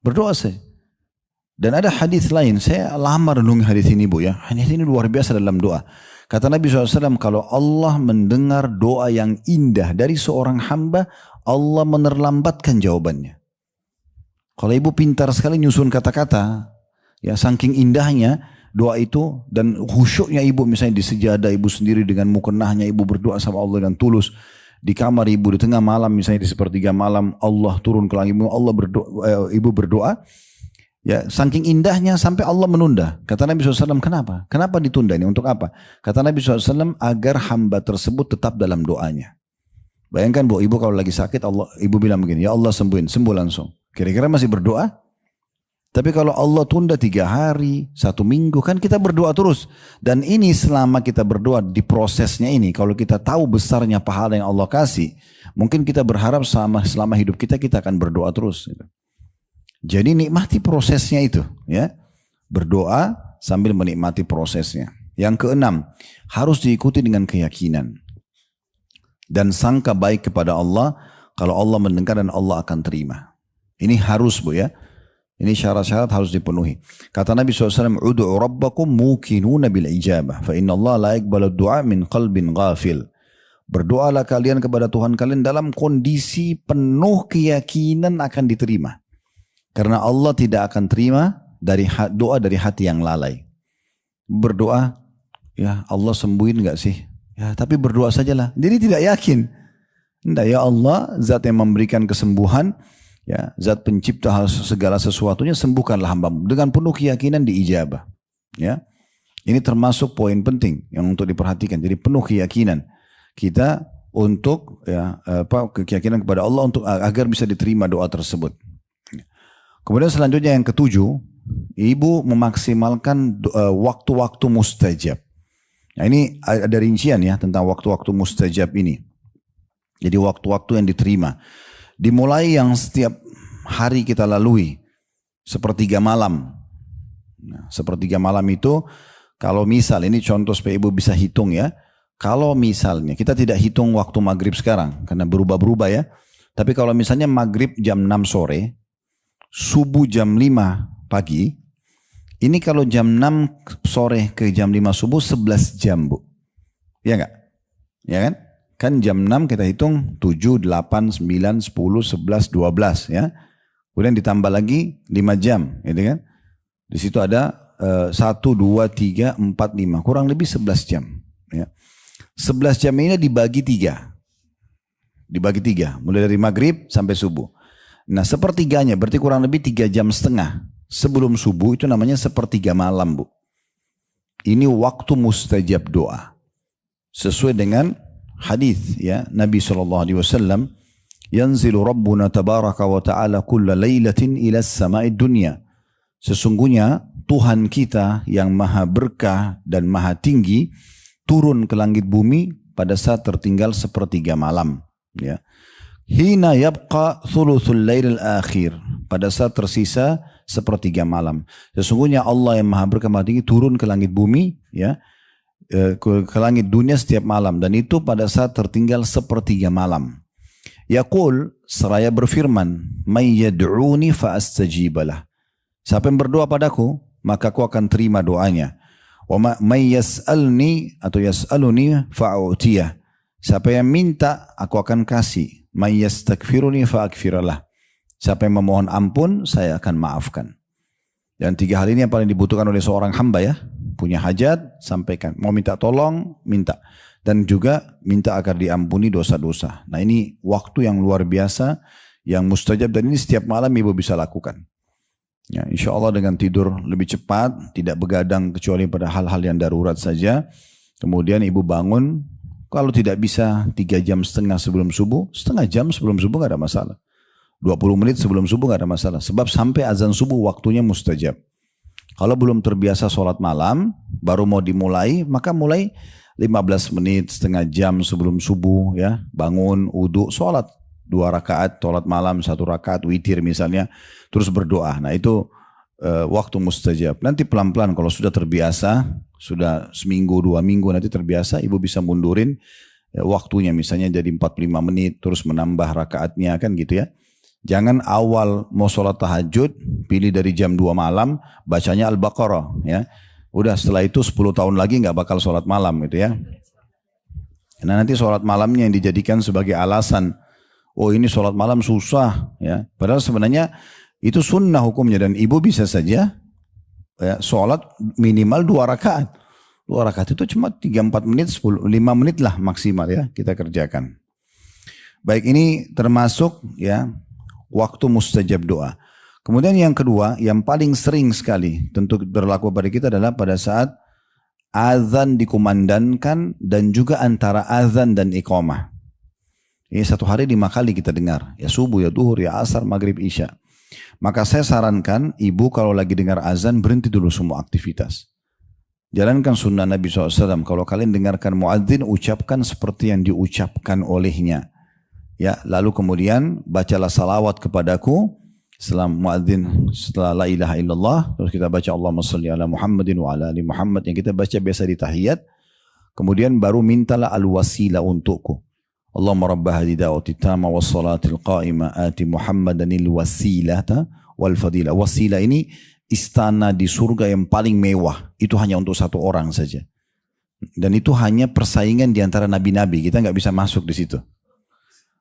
Berdoa saya. Dan ada hadis lain. Saya lama renungi hadis ini bu ya. Hadis ini luar biasa dalam doa. Kata Nabi SAW, kalau Allah mendengar doa yang indah dari seorang hamba, Allah menerlambatkan jawabannya. Kalau ibu pintar sekali nyusun kata-kata, ya saking indahnya doa itu dan khusyuknya ibu misalnya di sejadah ibu sendiri dengan mukennahnya ibu berdoa sama Allah dengan tulus di kamar ibu di tengah malam misalnya di sepertiga malam Allah turun ke langit Allah berdoa, ibu berdoa ya saking indahnya sampai Allah menunda. Kata Nabi SAW, kenapa ditunda ini untuk apa? Kata Nabi SAW, agar hamba tersebut tetap dalam doanya. Bayangkan bu, ibu kalau lagi sakit ibu bilang begini, ya Allah sembuhin, sembuh langsung. Kira-kira masih berdoa? Tapi kalau Allah tunda 3 hari, 1 minggu, kan kita berdoa terus. Dan ini selama kita berdoa di prosesnya ini, kalau kita tahu besarnya pahala yang Allah kasih, mungkin kita berharap selama hidup kita akan berdoa terus. Jadi nikmati prosesnya itu. Ya, berdoa sambil menikmati prosesnya. Yang keenam, harus diikuti dengan keyakinan. Dan sangka baik kepada Allah, kalau Allah mendengar dan Allah akan terima. Ini harus bu ya. Ini syarat-syarat harus dipenuhi. Kata Nabi SAW, Udu'u rabbakum mukinuna bil ijabah. Fa inna Allah la iqbalu du'a min qalbin ghafil. Berdoalah kalian kepada Tuhan kalian dalam kondisi penuh keyakinan akan diterima. Karena Allah tidak akan terima doa dari hati yang lalai. Berdoa, ya Allah sembuhin gak sih? Ya tapi berdoa sajalah. Jadi tidak yakin. Enggak, ya Allah zat yang memberikan kesembuhan, ya, zat pencipta segala sesuatunya, sembuhkanlah hambamu. Dengan penuh keyakinan diijabah. Ya, ini termasuk poin penting yang untuk diperhatikan. Jadi penuh keyakinan kita untuk keyakinan kepada Allah untuk agar bisa diterima doa tersebut. Kemudian selanjutnya yang ketujuh, ibu memaksimalkan waktu-waktu mustajab. Nah ini ada rincian ya tentang waktu-waktu mustajab ini. Jadi waktu-waktu yang diterima. Dimulai yang setiap hari kita lalui, sepertiga malam. Nah, sepertiga malam itu, kalau misal, ini contoh supaya ibu bisa hitung ya. Kalau misalnya, kita tidak hitung waktu maghrib sekarang, karena berubah-berubah ya. Tapi kalau misalnya maghrib jam 6 sore, subuh jam 5 pagi, ini kalau jam 6 sore ke jam 5 subuh 11 jam bu. Ya enggak? Ya kan? Kan jam 6 kita hitung 7, 8, 9, 10, 11, 12 ya. Kemudian ditambah lagi 5 jam gitu kan. Di situ ada 1, 2, 3, 4, 5. Kurang lebih 11 jam. Ya. 11 jam ini dibagi 3. Dibagi 3. Mulai dari maghrib sampai subuh. Nah sepertiganya berarti kurang lebih 3,5 jam sebelum subuh itu namanya sepertiga malam Bu. Ini waktu mustajab doa. Sesuai dengan hadis ya Nabi SAW, yanzilu Rabbuna tabaraka wa ta'ala kulla laylatin ila sama'id dunya. Sesungguhnya Tuhan kita yang maha berkah dan maha tinggi turun ke langit bumi pada saat tertinggal sepertiga malam. Ya. Hina yabqa thuluthul lailil akhir. Pada saat tersisa sepertiga malam. Sesungguhnya Allah yang maha berkah maha tinggi turun ke langit bumi, ya, ke langit dunia setiap malam. Dan itu pada saat tertinggal sepertiga malam. Yaqul, seraya berfirman, may yad'uni fa'astajibalah. Siapa yang berdoa padaku, maka aku akan terima doanya. Wa may yas'alni atau yas'aluni fa'utiyah. Siapa yang minta, aku akan kasih. May yastakfiruni fa'akfiralah. Siapa yang memohon ampun, saya akan maafkan. Dan 3 hal ini yang paling dibutuhkan oleh seorang hamba ya. Punya hajat, sampaikan. Mau minta tolong, minta. Dan juga minta agar diampuni dosa-dosa. Nah ini waktu yang luar biasa, yang mustajab. Dan ini setiap malam ibu bisa lakukan. Ya, insya Allah dengan tidur lebih cepat, tidak begadang kecuali pada hal-hal yang darurat saja. Kemudian ibu bangun, kalau tidak bisa 3,5 jam sebelum subuh, setengah jam sebelum subuh gak ada masalah. 20 menit sebelum subuh gak ada masalah. Sebab sampai azan subuh waktunya mustajab. Kalau belum terbiasa sholat malam, baru mau dimulai, maka mulai 15 menit, setengah jam sebelum subuh, ya, bangun, wudu, sholat. 2 rakaat, sholat malam, 1 rakaat, witir misalnya, terus berdoa. Nah itu waktu mustajab. Nanti pelan-pelan kalau sudah terbiasa, sudah seminggu, 2 minggu nanti terbiasa, ibu bisa mundurin waktunya. Misalnya jadi 45 menit, terus menambah rakaatnya kan gitu ya. Jangan awal mau sholat tahajud, pilih dari jam 2 malam, bacanya Al-Baqarah ya. Udah setelah itu 10 tahun lagi nggak bakal sholat malam gitu ya. Nah nanti sholat malamnya yang dijadikan sebagai alasan, oh ini sholat malam susah ya. Padahal sebenarnya itu sunnah hukumnya dan ibu bisa saja ya, sholat minimal 2 rakaat. 2 rakaat itu cuma 3-4 menit, 5 menit lah maksimal ya kita kerjakan. Baik ini termasuk ya waktu mustajab doa. Kemudian yang kedua, yang paling sering sekali tentu berlaku pada kita adalah pada saat azan dikumandangkan dan juga antara azan dan iqamah. Ini 1 hari 5 kali kita dengar. Ya subuh, ya duhur, ya asar, maghrib, isya. Maka saya sarankan ibu kalau lagi dengar azan berhenti dulu semua aktivitas. Jalankan sunnah Nabi SAW. Kalau kalian dengarkan muadzin, ucapkan seperti yang diucapkan olehnya. Ya, lalu kemudian bacalah salawat kepadaku setelah muadzin, setelah la ilaha illallah, terus kita baca Allahumma shalli ala Muhammadin wa ala ali Muhammad yang kita baca biasa di tahiyat. Kemudian baru mintalah al-wasilah untukku. Allahumma rabba hadhihi da'wati tamma was salatil qa'imah ati Muhammadanil wasilata wal fadilah. Wasilah ini istana di surga yang paling mewah. Itu hanya untuk 1 orang saja. Dan itu hanya persaingan di antara nabi-nabi. Kita nggak bisa masuk di situ.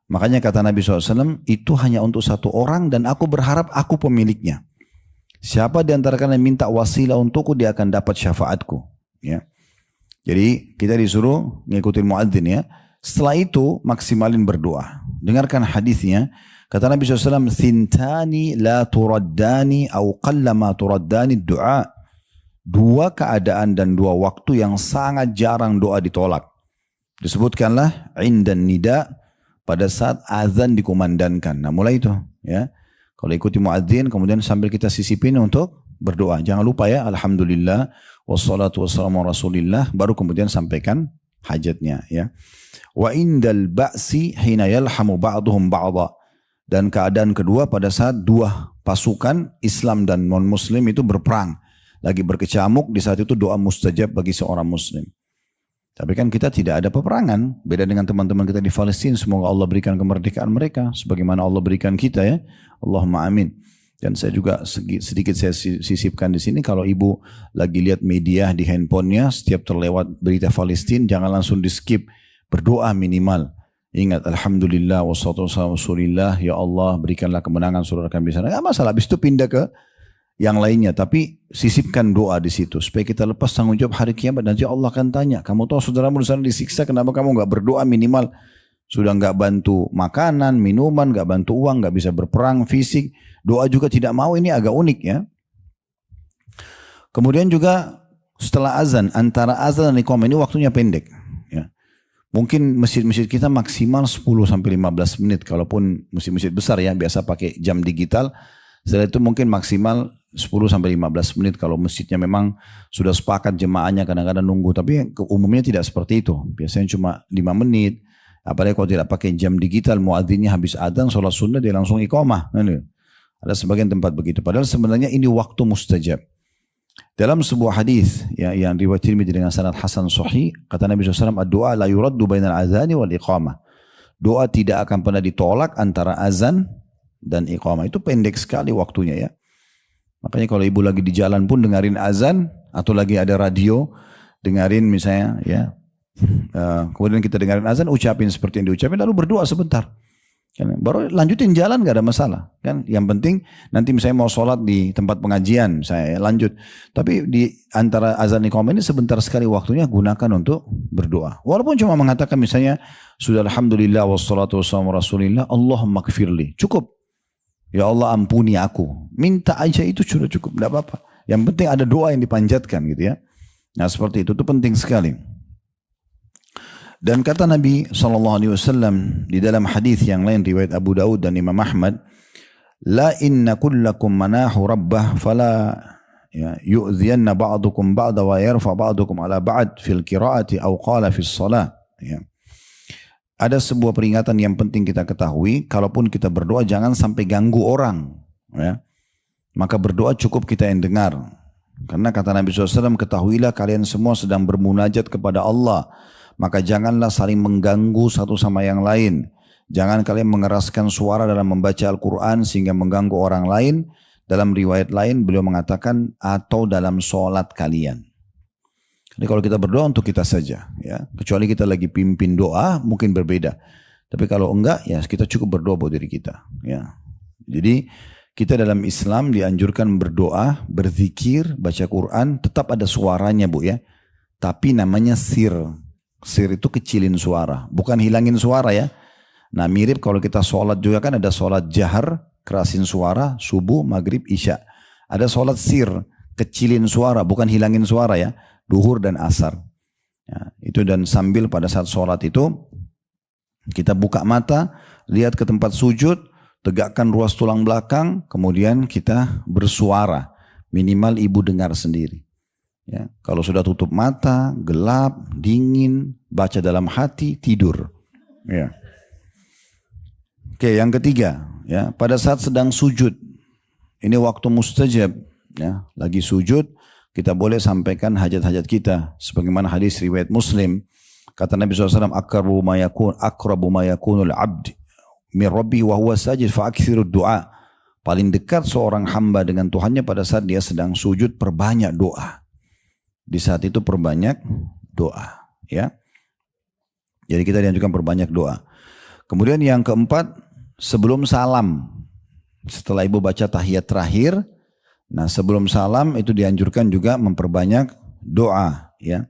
Makanya kata Nabi SAW, itu hanya untuk 1 orang dan aku berharap aku pemiliknya. Siapa di antara kalian minta wasilah untukku, dia akan dapat syafaatku. Ya. Jadi kita disuruh ngikutin muadzin ya. Setelah itu maksimalin berdoa. Dengarkan hadisnya. Kata Nabi SAW, thintani la turaddani au qallama turaddani du'a. 2 keadaan dan 2 waktu yang sangat jarang doa ditolak. Disebutkanlah indan nida, pada saat azan dikumandangkan. Nah mulai itu ya. Kalau ikuti muadzin kemudian sambil kita sisipin untuk berdoa. Jangan lupa ya, alhamdulillah wassalatu wassalamu rasulillah, baru kemudian sampaikan hajatnya ya. Wa indal ba'si hina yalhamu ba'duhum ba'dha. Dan keadaan kedua pada saat 2 pasukan Islam dan non muslim itu berperang, lagi berkecamuk, di saat itu doa mustajab bagi seorang muslim. Tapi kan kita tidak ada peperangan. Beda dengan teman-teman kita di Palestina. Semoga Allah berikan kemerdekaan mereka. Sebagaimana Allah berikan kita ya. Allahumma amin. Dan saya juga sedikit saya sisipkan di sini. Kalau ibu lagi lihat media di handphonenya. Setiap terlewat berita Palestina. Jangan langsung di skip. Berdoa minimal. Ingat. Alhamdulillah. Wassalatu wassalamu rasulillah. Ya Allah berikanlah kemenangan saudara kami di sana. Gak masalah. Habis itu pindah ke yang lainnya, tapi sisipkan doa di situ supaya kita lepas tanggung jawab hari kiamat. Nanti Allah akan tanya, kamu tahu saudaramu di sana disiksa, kenapa kamu nggak berdoa minimal sudah nggak bantu makanan, minuman, nggak bantu uang, nggak bisa berperang fisik, doa juga tidak mau. Ini agak unik ya. Kemudian juga setelah azan, antara azan dan iqamah ini waktunya pendek. Ya. Mungkin masjid-masjid kita maksimal 10-15 menit, kalaupun masjid-masjid besar ya, biasa pakai jam digital. Setelah itu mungkin maksimal 10-15 menit kalau masjidnya memang sudah sepakat jemaahnya, kadang-kadang nunggu. Tapi umumnya tidak seperti itu. Biasanya cuma 5 menit. Apalagi kalau tidak pakai jam digital, muadzinnya habis adzan, sholat sunnah dia langsung iqamah. Ada sebagian tempat begitu. Padahal sebenarnya ini waktu mustajab. Dalam sebuah hadis yang riwayat Tirmidzi dengan sanad hasan sahih, kata Nabi SAW, "Ad-du'a la yuraddu bainal azani wal iqamah." Doa tidak akan pernah ditolak antara azan dan iqamah. Itu pendek sekali waktunya ya. Makanya kalau ibu lagi di jalan pun dengerin azan, atau lagi ada radio, dengerin misalnya ya. Kemudian kita dengerin azan, ucapin seperti yang diucapin, lalu berdoa sebentar. Baru lanjutin jalan, gak ada masalah kan. Yang penting nanti misalnya mau sholat di tempat pengajian saya lanjut, tapi di antara azan iqamah ini sebentar sekali waktunya, gunakan untuk berdoa. Walaupun cuma mengatakan misalnya sudah alhamdulillah wassalatu wassalamu rasulillah Allahumma gfirli, cukup. Ya Allah ampuni aku, minta aja, itu sudah cukup, tidak apa-apa. Yang penting ada doa yang dipanjatkan gitu ya. Nah seperti itu penting sekali. Dan kata Nabi SAW di dalam hadis yang lain riwayat Abu Daud dan Imam Ahmad, la inna kullakum manahu rabbah fala yu'dhiyanna ba'dukum ba'da wa yarfa ba'dukum ala ba'd fil qiraati aw qala fis salah. Ya. Ada sebuah peringatan yang penting kita ketahui, kalaupun kita berdoa jangan sampai ganggu orang. Ya. Maka berdoa cukup kita yang dengar. Karena kata Nabi SAW, ketahuilah kalian semua sedang bermunajat kepada Allah. Maka janganlah saling mengganggu satu sama yang lain. Jangan kalian mengeraskan suara dalam membaca Al-Quran sehingga mengganggu orang lain. Dalam riwayat lain beliau mengatakan atau dalam sholat kalian. Jadi kalau kita berdoa untuk kita saja, ya, kecuali kita lagi pimpin doa mungkin berbeda. Tapi kalau enggak, ya kita cukup berdoa buat diri kita. Ya. Jadi kita dalam Islam dianjurkan berdoa, berzikir, baca Quran, tetap ada suaranya bu ya. Tapi namanya sir. Sir itu kecilin suara, bukan hilangin suara ya. Nah mirip kalau kita sholat juga kan ada sholat jahar, kerasin suara, subuh, maghrib, isya. Ada sholat sir, kecilin suara, bukan hilangin suara ya. Duhur dan asar. Ya, itu dan sambil pada saat sholat itu, kita buka mata, lihat ke tempat sujud, tegakkan ruas tulang belakang, kemudian kita bersuara. Minimal ibu dengar sendiri. Ya, kalau sudah tutup mata, gelap, dingin, baca dalam hati, tidur. Ya. Oke, yang ketiga, ya, pada saat sedang sujud, ini waktu mustajab, ya, lagi sujud, kita boleh sampaikan hajat-hajat kita, sebagaimana hadis riwayat Muslim, kata Nabi SAW, akrabu ma yakunul abd min rabbi wa huwa sajid fa aktsirud du'a. Paling dekat seorang hamba dengan Tuhannya pada saat dia sedang sujud, perbanyak doa. Di saat itu perbanyak doa, ya. Jadi kita dianjurkan perbanyak doa. Kemudian yang keempat, sebelum salam, setelah ibu baca tahiyat terakhir, nah sebelum salam itu dianjurkan juga memperbanyak doa, ya.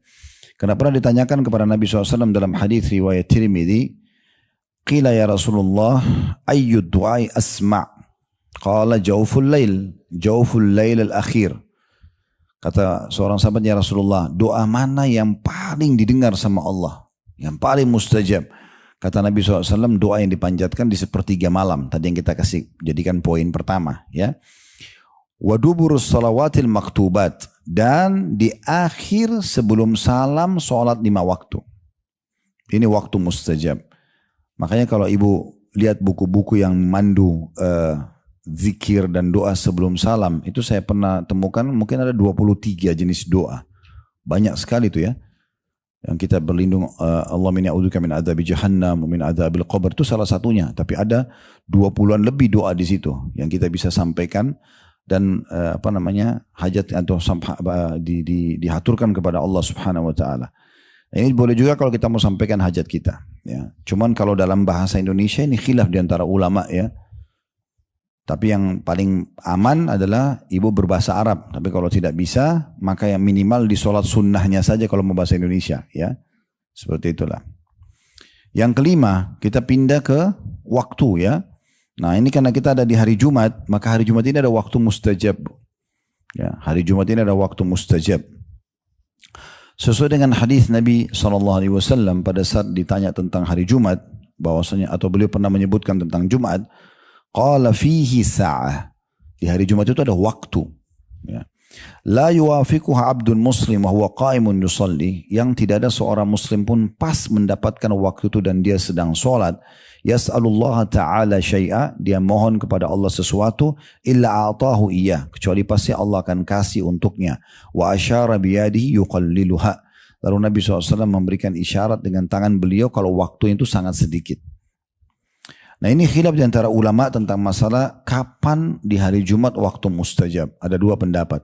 Karena pernah ditanyakan kepada Nabi SAW dalam hadis riwayat Tirmidzi, qila ya Rasulullah, ayyu du'ai asma'? Qala jawful lail al-akhir. Kata seorang sahabat, ya Rasulullah, doa mana yang paling didengar sama Allah, yang paling mustajab? Kata Nabi SAW, doa yang dipanjatkan di sepertiga malam. Tadi yang kita kasih jadikan poin pertama, ya. Wa duburus salawatil maktubat, dan di akhir sebelum salam sholat 5 waktu. Ini waktu mustajab. Makanya kalau ibu lihat buku-buku yang mandu zikir dan doa sebelum salam, itu saya pernah temukan mungkin ada 23 jenis doa. Banyak sekali itu ya. Yang kita berlindung, Allahumma inni a'udzubika min adzabi jahannam wa min adzabil qabr, itu salah satunya. Tapi ada 20-an lebih doa di situ yang kita bisa sampaikan dan hajat atau dihaturkan kepada Allah Subhanahu wa taala. Ini boleh juga kalau kita mau sampaikan hajat kita, ya. Cuman kalau dalam bahasa Indonesia ini khilaf di antara ulama ya. Tapi yang paling aman adalah ibu berbahasa Arab. Tapi kalau tidak bisa, maka yang minimal di sholat sunnahnya saja kalau mau bahasa Indonesia, ya. Seperti itulah. Yang kelima, kita pindah ke waktu ya. Nah ini karena kita ada di hari Jumat, maka hari Jumat ini ada waktu mustajab. Ya, hari Jumat ini ada waktu mustajab. Sesuai dengan hadis Nabi SAW pada saat ditanya tentang hari Jumat, bahwasanya atau beliau pernah menyebutkan tentang Jumat, qala fihi sa'ah. Di hari Jumat itu ada waktu. Ya. La yuwafiquha abdun muslim wa huwa qa'imun yusalli, yang tidak ada seorang muslim pun pas mendapatkan waktu itu dan dia sedang sholat, yas'alullah ta'ala syai'a, dia mohon kepada Allah sesuatu, illa a'tahu iyah, kecuali pasti Allah akan kasih untuknya. Wa asyara biyadihi yuqalliluha, lalu Nabi SAW memberikan isyarat dengan tangan beliau kalau waktu itu sangat sedikit. Nah ini khilaf di antara ulama tentang masalah kapan di hari Jumat waktu mustajab. Ada dua pendapat.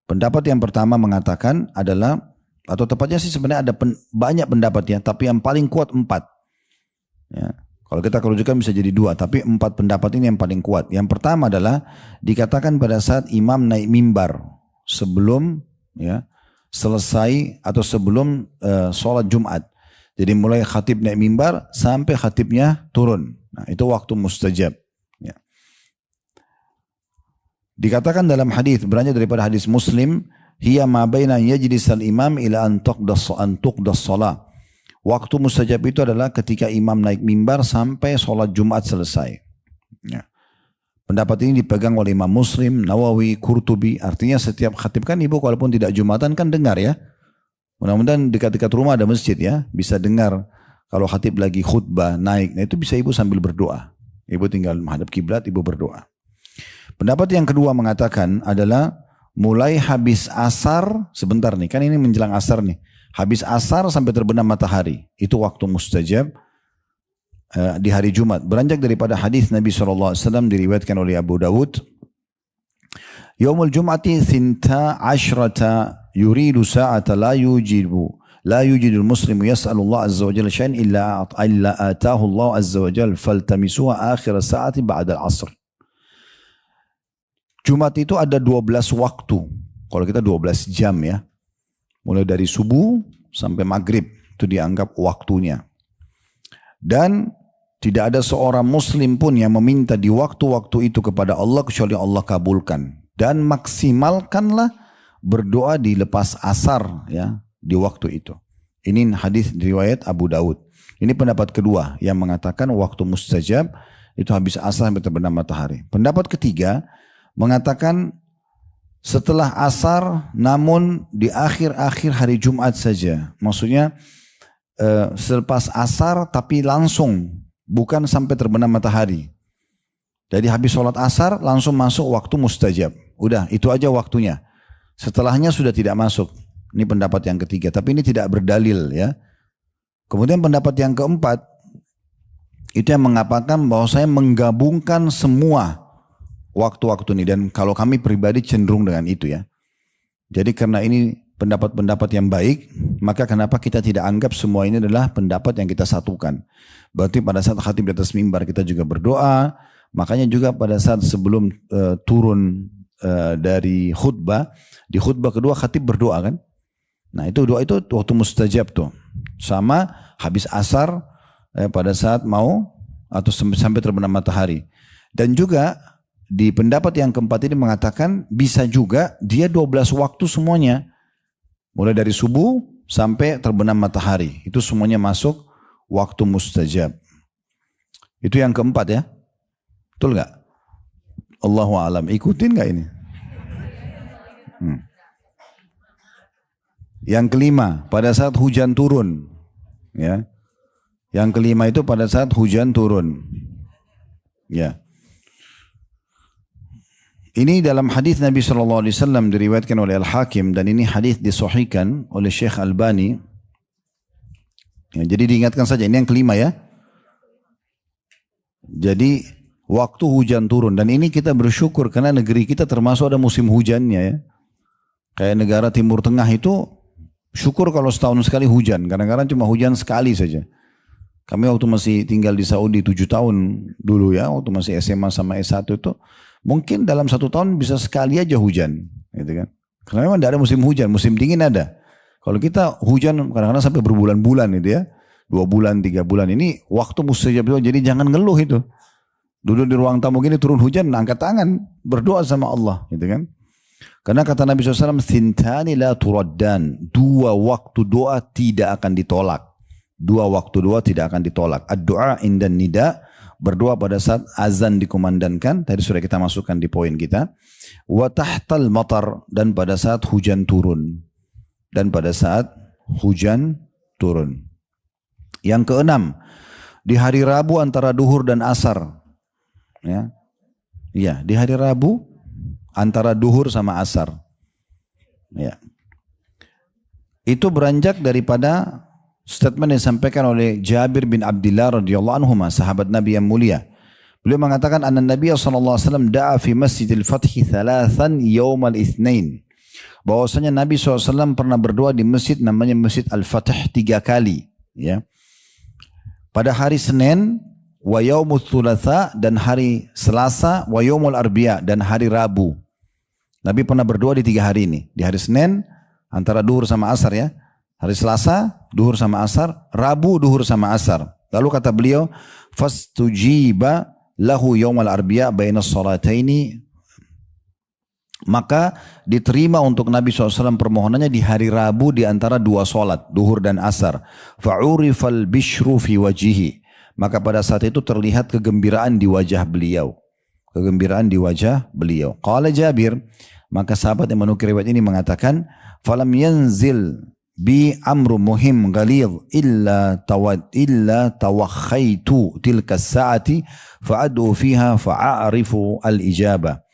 Pendapat yang pertama mengatakan adalah, atau tepatnya sih sebenarnya ada banyak pendapat ya, tapi yang paling kuat 4. Ya. Kalau kita kerujukan bisa jadi 2, tapi 4 pendapat ini yang paling kuat. Yang pertama adalah dikatakan pada saat imam naik mimbar sebelum ya selesai atau sebelum sholat Jumat. Jadi mulai khatib naik mimbar sampai khatibnya turun. Nah itu waktu mustajab. Ya. Dikatakan dalam hadis, beranjak daripada hadis Muslim, hiya ma baina yajlisal imam ila an tuqdas shalah. Waktu mustajab itu adalah ketika imam naik mimbar sampai sholat Jumat selesai. Ya. Pendapat ini dipegang oleh Imam Muslim, Nawawi, Qurtubi. Artinya setiap khatib kan ibu walaupun tidak Jumatan kan dengar ya. Mudah-mudahan dekat-dekat rumah ada masjid ya, bisa dengar kalau khatib lagi khutbah naik. Nah itu bisa ibu sambil berdoa. Ibu tinggal menghadap kiblat, ibu berdoa. Pendapat yang kedua mengatakan adalah mulai habis asar, sebentar nih, kan ini menjelang asar nih. Habis asar sampai terbenam matahari, itu waktu mustajab di hari Jumat. Beranjak daripada hadis Nabi SAW diriwayatkan oleh Abu Dawud. Yaumul Jum'ati thinta ashrata yuridu sa'ata la yujidul muslimu yas'alullah azza wa jalla syai'an illa atahu Allah azza wa jalla faltamisuha akhir sa'ati ba'da al-asr. Jumat itu ada 12 waktu. Kalau kita 12 jam ya. Mulai dari subuh sampai maghrib. Itu dianggap waktunya. Dan tidak ada seorang muslim pun yang meminta di waktu-waktu itu kepada Allah kecuali Allah kabulkan. Dan maksimalkanlah berdoa di lepas asar ya di waktu itu. Ini hadis riwayat Abu Daud. Ini pendapat kedua yang mengatakan waktu mustajab itu habis asar sampai terbenam matahari. Pendapat ketiga mengatakan setelah asar namun di akhir-akhir hari Jumat saja. Maksudnya selepas asar tapi langsung, bukan sampai terbenam matahari. Jadi habis sholat asar langsung masuk waktu mustajab. Udah itu aja waktunya. Setelahnya sudah tidak masuk. Ini pendapat yang ketiga. Tapi ini tidak berdalil ya. Kemudian pendapat yang keempat itu yang mengatakan bahwa saya menggabungkan semua waktu-waktu ini, dan kalau kami pribadi cenderung dengan itu ya. Jadi karena ini pendapat-pendapat yang baik, maka kenapa kita tidak anggap semua ini adalah pendapat yang kita satukan. Berarti pada saat khatib di atas mimbar kita juga berdoa, makanya juga pada saat sebelum turun dari khutbah, di khutbah kedua khatib berdoa kan. Nah itu doa itu waktu mustajab tuh. Sama habis asar pada saat mau atau sampai terbenam matahari. Dan juga di pendapat yang keempat ini mengatakan bisa juga dia 12 waktu semuanya. Mulai dari subuh sampai terbenam matahari. Itu semuanya masuk waktu mustajab. Itu yang keempat ya. Betul gak? Allahu a'lam. Ikutin gak ini? Yang kelima, pada saat hujan turun. Ya. Yang kelima itu pada saat hujan turun. Ya. Ini dalam hadis Nabi SAW diriwayatkan oleh Al-Hakim, dan ini hadis disahihkan oleh Syekh Albani. Ya, jadi diingatkan saja, ini yang kelima ya. Jadi waktu hujan turun, dan ini kita bersyukur karena negeri kita termasuk ada musim hujannya ya. Kayak negara Timur Tengah itu syukur kalau setahun sekali hujan, kadang-kadang cuma hujan sekali saja. Kami waktu masih tinggal di Saudi 7 tahun dulu ya, waktu masih SMA sama S1 itu, mungkin dalam 1 tahun bisa sekali aja hujan, gitu kan? Karena memang tidak ada musim hujan, musim dingin ada. Kalau kita hujan kadang-kadang sampai berbulan-bulan itu ya, 2 bulan, 3 bulan. Ini waktu mustajab doa, jadi jangan ngeluh itu. Duduk di ruang tamu gini turun hujan, angkat tangan, berdoa sama Allah, gitu kan. Karena kata Nabi SAW, "Thintani la turaddan." 2 waktu doa tidak akan ditolak. 2 waktu doa tidak akan ditolak. Ad-du'a indan nida, berdoa pada saat azan dikumandangkan, tadi sudah kita masukkan di poin kita. Wa tahtal matar, dan pada saat hujan turun. Dan pada saat hujan turun. Yang keenam, di hari Rabu antara duhur dan asar. Ya, ya, di hari Rabu antara duhur sama asar. Ya. Itu beranjak daripada statement yang disampaikan oleh Jabir bin Abdullah radhiyallahu anhu, sahabat Nabi yang mulia. Beliau mengatakan, "Anna Nabi sallallahu alaihi wasallam da'a fi Masjidil Fath 3 yaum al-Itsnain." Bahwasanya Nabi SAW pernah berdoa di masjid namanya Masjid Al-Fath 3 kali, ya. Pada hari Senin, wa yaumul thulatha, dan hari Selasa, wa yaumul arbi'a, dan hari Rabu. Nabi pernah berdoa di 3 hari ini. Di hari Senin antara duhur sama asar, ya. Hari Selasa duhur sama asar, Rabu duhur sama asar. Lalu kata beliau, "Fastujiba lahu yaumul arbi'a baina sholataini." Maka diterima untuk Nabi SAW permohonannya di hari Rabu di antara 2 solat, duhur dan asar. Fa'urifal bishru fi wajihi. Maka pada saat itu terlihat kegembiraan di wajah beliau. Kegembiraan di wajah beliau. Qala Jabir, maka sahabat yang menukir riwayat ini mengatakan, "Falam yanzil bi amru muhim ghalidh illa tawakhaitu tilka saati fa'adu fiha fa'arifu al-ijabah."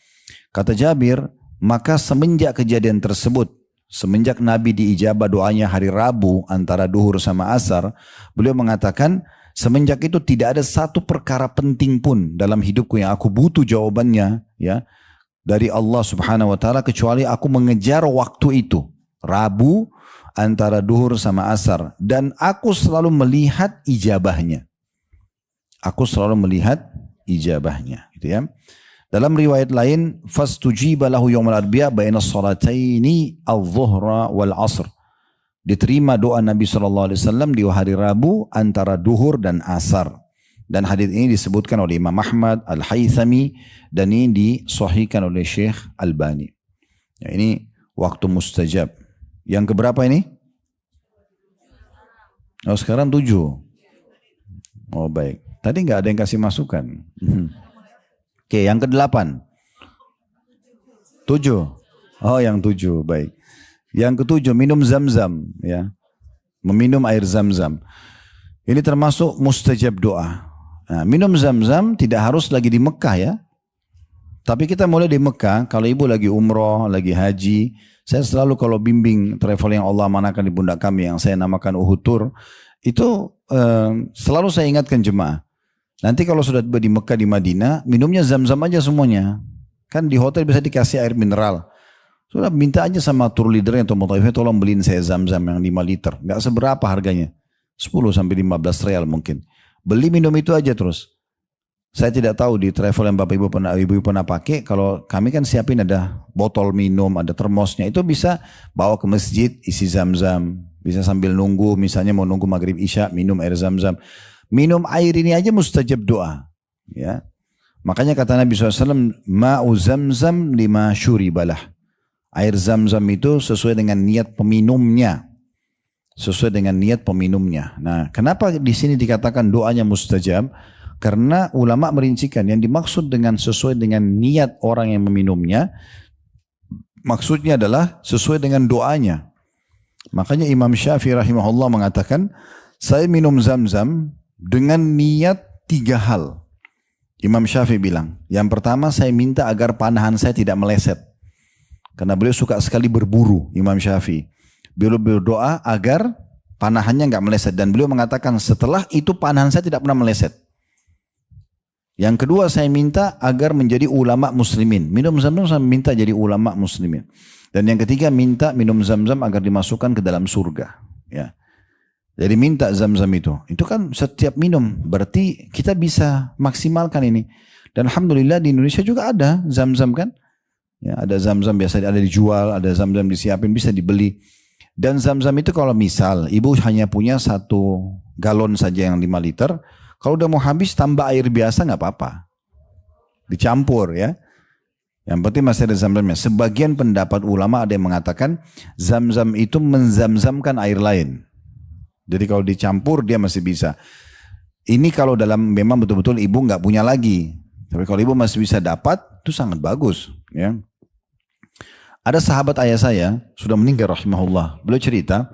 Kata Jabir, maka semenjak kejadian tersebut, semenjak Nabi diijabah doanya hari Rabu antara duhur sama asar, beliau mengatakan, semenjak itu tidak ada satu perkara penting pun dalam hidupku yang aku butuh jawabannya, ya, dari Allah Subhanahu wa taala, kecuali aku mengejar waktu itu, Rabu antara duhur sama asar, dan aku selalu melihat ijabahnya. Aku selalu melihat ijabahnya, gitu ya. Dalam riwayat lain, "Fastujiba lahu yaumul arbi'a baina sholataini adh-dhuhra wal 'ashr." Diterima doa Nabi SAW di hari Rabu antara duhur dan asar. Dan hadis ini disebutkan oleh Imam Ahmad, Al-Haythami, dan ini disahihkan oleh Syekh Albani. Ya, ini waktu mustajab. Yang keberapa ini? Oh, sekarang 7. Oh, baik. Tadi nggak ada yang kasih masukan. Oke, yang ke-8. 7. Oh, yang 7, baik. Yang ke-7, minum zam-zam, ya. Meminum air zam-zam. Ini termasuk mustajab doa. Nah, minum zam-zam tidak harus lagi di Mekah, ya. Tapi kita mulai di Mekah, kalau ibu lagi umroh, lagi haji, saya selalu kalau bimbing travel yang Allah manakan di pundak kami yang saya namakan Uhud Tour, itu selalu saya ingatkan jemaah. Nanti kalau sudah tiba di Mekah, di Madinah, minumnya zam-zam aja semuanya. Kan di hotel bisa dikasih air mineral. Sudah minta aja sama tour leadernya atau mutaifnya, tolong beliin saya zam-zam yang 5 liter. Gak seberapa harganya. 10-15 real mungkin. Beli minum itu aja terus. Saya tidak tahu di travel yang bapak ibu pernah pakai. Kalau kami kan siapin ada botol minum, ada termosnya. Itu bisa bawa ke masjid, isi zam-zam. Bisa sambil nunggu, misalnya mau nunggu maghrib isya, minum air zam-zam. Minum air ini aja mustajab doa, ya. Makanya kata Nabi SAW, "Ma'u zamzam lima syuribalah." Air zam-zam itu sesuai dengan niat peminumnya. Sesuai dengan niat peminumnya. Nah, kenapa di sini dikatakan doanya mustajab? Karena ulama merincikan yang dimaksud dengan sesuai dengan niat orang yang meminumnya, maksudnya adalah sesuai dengan doanya. Makanya Imam Syafi'i rahimahullah mengatakan, saya minum zam-zam dengan niat 3 hal. Imam Syafi'i bilang, yang pertama saya minta agar panahan saya tidak meleset. Karena beliau suka sekali berburu, Imam Syafi'i. Beliau berdoa agar panahannya enggak meleset. Dan beliau mengatakan setelah itu panahan saya tidak pernah meleset. Yang kedua saya minta agar menjadi ulama muslimin. Minum zam-zam saya minta jadi ulama muslimin. Dan yang ketiga minta minum zam-zam agar dimasukkan ke dalam surga. Ya. Jadi minta zam-zam itu. Itu kan setiap minum. Berarti kita bisa maksimalkan ini. Dan alhamdulillah di Indonesia juga ada zam-zam kan. Ya, ada zam-zam biasa ada dijual, ada zam-zam disiapin, bisa dibeli. Dan zam-zam itu kalau misal ibu hanya punya satu galon saja yang 5 liter. Kalau udah mau habis tambah air biasa nggak apa-apa. Dicampur ya. Yang penting masih ada zam-zamnya. Sebagian pendapat ulama ada yang mengatakan zam-zam itu menzam-zamkan air lain. Jadi kalau dicampur dia masih bisa. Ini kalau dalam memang betul-betul ibu nggak punya lagi. Tapi kalau ibu masih bisa dapat, itu sangat bagus. Ya. Ada sahabat ayah saya, sudah meninggal rahimahullah. Beliau cerita,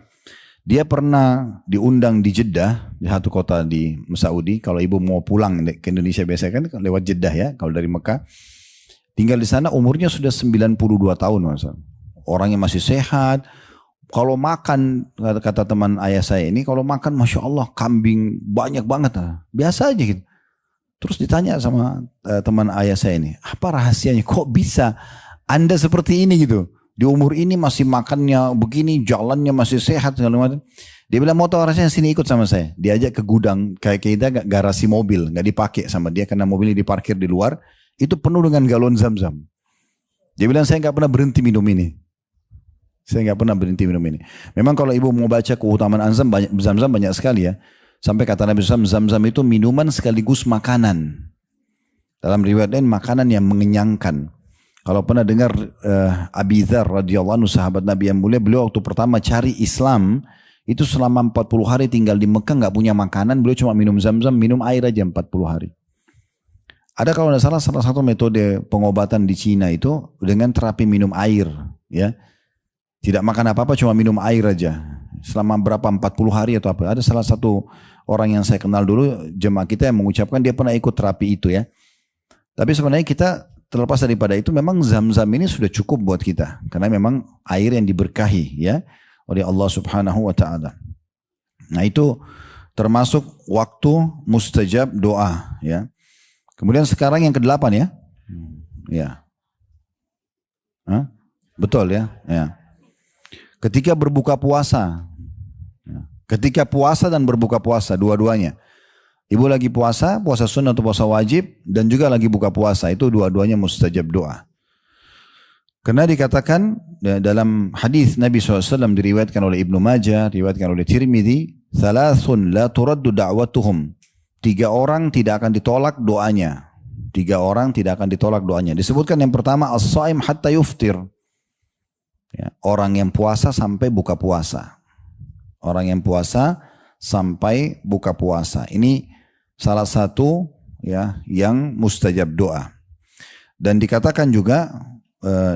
dia pernah diundang di Jeddah, di satu kota di Saudi. Kalau ibu mau pulang ke Indonesia biasanya kan lewat Jeddah ya, kalau dari Mekah. Tinggal di sana umurnya sudah 92 tahun. Orangnya masih sehat. Kalau makan, kata teman ayah saya ini, kalau makan Masya Allah kambing banyak banget. Biasa aja gitu. Terus ditanya sama teman ayah saya ini, apa rahasianya? Kok bisa Anda seperti ini gitu? Di umur ini masih makannya begini, jalannya masih sehat segala macam. Dia bilang mau tahu rasanya sini ikut sama saya. Diajak ke gudang, kayak kita garasi mobil, nggak dipakai sama dia karena mobilnya diparkir di luar. Itu penuh dengan galon zam-zam. Dia bilang saya nggak pernah berhenti minum ini. Saya nggak pernah berhenti minum ini. Memang kalau ibu mau baca keutamaan zam-zam banyak sekali ya. Sampai kata Nabi SAW, zam-zam itu minuman sekaligus makanan. Dalam riwayat lain makanan yang mengenyangkan. Kalau pernah dengar Abi Dzar radhiyallahu anhu sahabat Nabi yang mulia, beliau waktu pertama cari Islam itu selama 40 hari tinggal di Mekah nggak punya makanan, beliau cuma minum zam-zam, minum air aja 40 hari. Ada kalau tidak salah satu metode pengobatan di Cina itu dengan terapi minum air, ya. Tidak makan apa-apa, cuma minum air aja. Selama berapa 40 hari atau apa. Ada salah satu orang yang saya kenal dulu, jemaah kita yang mengucapkan dia pernah ikut terapi itu ya. Tapi sebenarnya kita terlepas daripada itu memang zam-zam ini sudah cukup buat kita. Karena memang air yang diberkahi ya oleh Allah Subhanahu wa taala. Nah, itu termasuk waktu mustajab doa ya. Kemudian sekarang yang ke-8 ya. Ya. Hah? Betul ya? Ya. Ketika berbuka puasa. Ketika puasa dan berbuka puasa dua-duanya. Ibu lagi puasa, puasa sunnah atau puasa wajib, dan juga lagi buka puasa. Itu dua-duanya mustajab doa. Karena dikatakan dalam hadis Nabi SAW diriwayatkan oleh Ibnu Majah, diriwayatkan oleh Tirmidzi, "Thalathun la turaddu da'watuhum." 3 orang tidak akan ditolak doanya. 3 orang tidak akan ditolak doanya. Disebutkan yang pertama, as-shaim hatta yuftir. Ya, orang yang puasa sampai buka puasa. Orang yang puasa sampai buka puasa. Ini salah satu ya yang mustajab doa. Dan dikatakan juga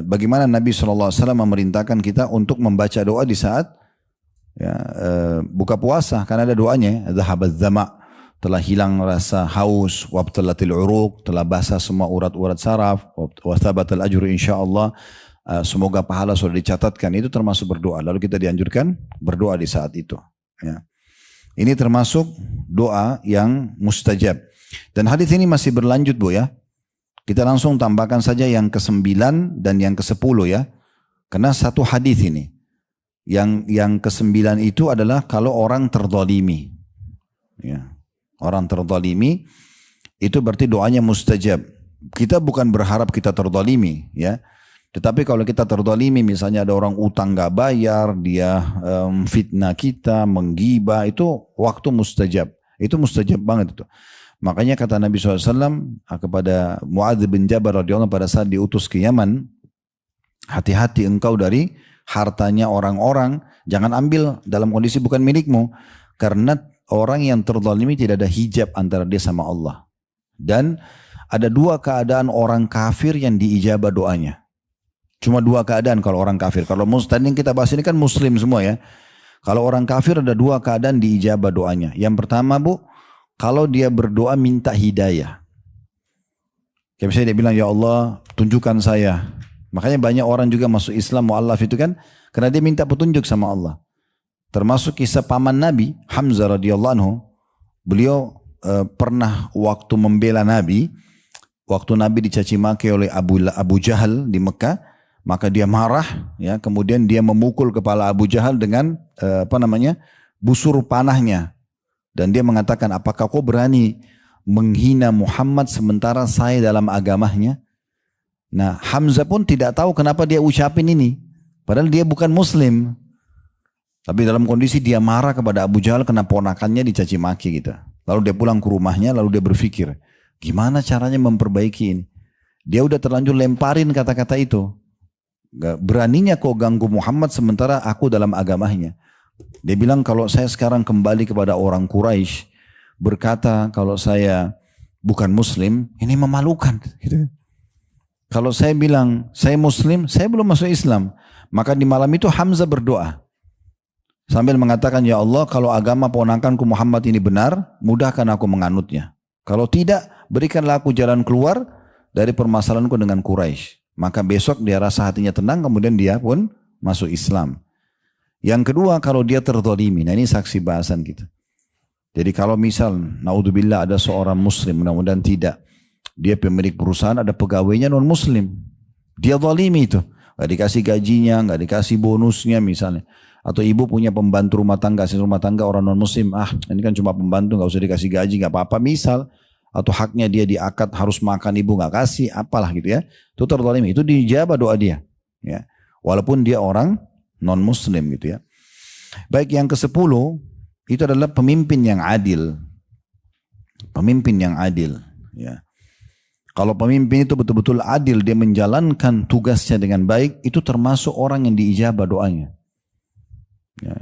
bagaimana Nabi SAW memerintahkan kita untuk membaca doa di saat ya, buka puasa. Karena ada doanya, dhahabadz dzama', telah hilang rasa haus, wabtalatil uruq, telah basah semua urat-urat saraf, wa thabatal ajru insyaallah, semoga pahala sudah dicatatkan. Itu termasuk berdoa. Lalu kita dianjurkan berdoa di saat itu ya. Ini termasuk doa yang mustajab. Dan hadis ini masih berlanjut Bu ya. Kita langsung tambahkan saja yang ke-9 dan yang ke-10 ya. Karena satu hadis ini. Yang ke-9 itu adalah kalau orang terzalimi. Ya. Orang terzalimi itu berarti doanya mustajab. Kita bukan berharap kita terzalimi ya. Tetapi kalau kita terzalimi, misalnya ada orang utang gak bayar, dia fitnah kita, menggibah, itu waktu mustajab. Itu mustajab banget itu. Makanya kata Nabi SAW kepada Mu'adz bin Jabal radhiyallahu pada saat diutus ke Yaman, hati-hati engkau dari hartanya orang-orang, jangan ambil dalam kondisi bukan milikmu. Karena orang yang terzalimi tidak ada hijab antara dia sama Allah. Dan ada 2 keadaan orang kafir yang diijabah doanya. Cuma 2 keadaan kalau orang kafir. Kalau tadi yang kita bahas ini kan muslim semua ya. Kalau orang kafir ada 2 keadaan diijabah doanya. Yang pertama Bu, kalau dia berdoa minta hidayah. Kayak misalnya dia bilang, ya Allah tunjukkan saya. Makanya banyak orang juga masuk Islam mu'allaf itu kan, karena dia minta petunjuk sama Allah. Termasuk kisah paman Nabi, Hamzah radhiyallahu anhu. Beliau pernah waktu membela Nabi, waktu Nabi dicaci maki oleh Abu Jahal di Mekah, maka dia marah, ya. Kemudian dia memukul kepala Abu Jahal dengan busur panahnya, dan dia mengatakan, apakah kau berani menghina Muhammad sementara saya dalam agamanya? Nah, Hamzah pun tidak tahu kenapa dia ucapin ini, padahal dia bukan Muslim. Tapi dalam kondisi dia marah kepada Abu Jahal karena ponakannya dicaci maki gitu. Lalu dia pulang ke rumahnya, lalu dia berpikir, gimana caranya memperbaiki ini? Dia udah terlanjur lemparin kata-kata itu. Gak beraninya kau ganggu Muhammad sementara aku dalam agamanya. Dia bilang kalau saya sekarang kembali kepada orang Quraisy berkata kalau saya bukan Muslim, ini memalukan. Gitu. Kalau saya bilang saya Muslim, saya belum masuk Islam. Maka di malam itu Hamzah berdoa. Sambil mengatakan, ya Allah kalau agama ponakanku Muhammad ini benar, mudahkan aku menganutnya. Kalau tidak, berikanlah aku jalan keluar dari permasalahanku dengan Quraisy. Maka besok dia rasa hatinya tenang, kemudian dia pun masuk Islam. Yang kedua, kalau dia terzalimi. Nah ini saksi bahasan kita. Jadi kalau misal, naudzubillah ada seorang muslim, mudah-mudahan tidak. Dia pemilik perusahaan, ada pegawainya non-muslim. Dia zalimi itu. Gak dikasih gajinya, gak dikasih bonusnya misalnya. Atau ibu punya pembantu rumah tangga, asisten rumah tangga orang non-muslim. Ini kan cuma pembantu, gak usah dikasih gaji, gak apa-apa misal. Atau haknya dia diakad harus makan, ibu gak kasih, apalah gitu ya. Itu terzalimi, itu dijabah doa dia. Ya. Walaupun dia orang non-muslim gitu ya. Baik, yang ke-10 itu adalah pemimpin yang adil. Pemimpin yang adil. Ya. Kalau pemimpin itu betul-betul adil, dia menjalankan tugasnya dengan baik, itu termasuk orang yang diijabah doanya. Ya.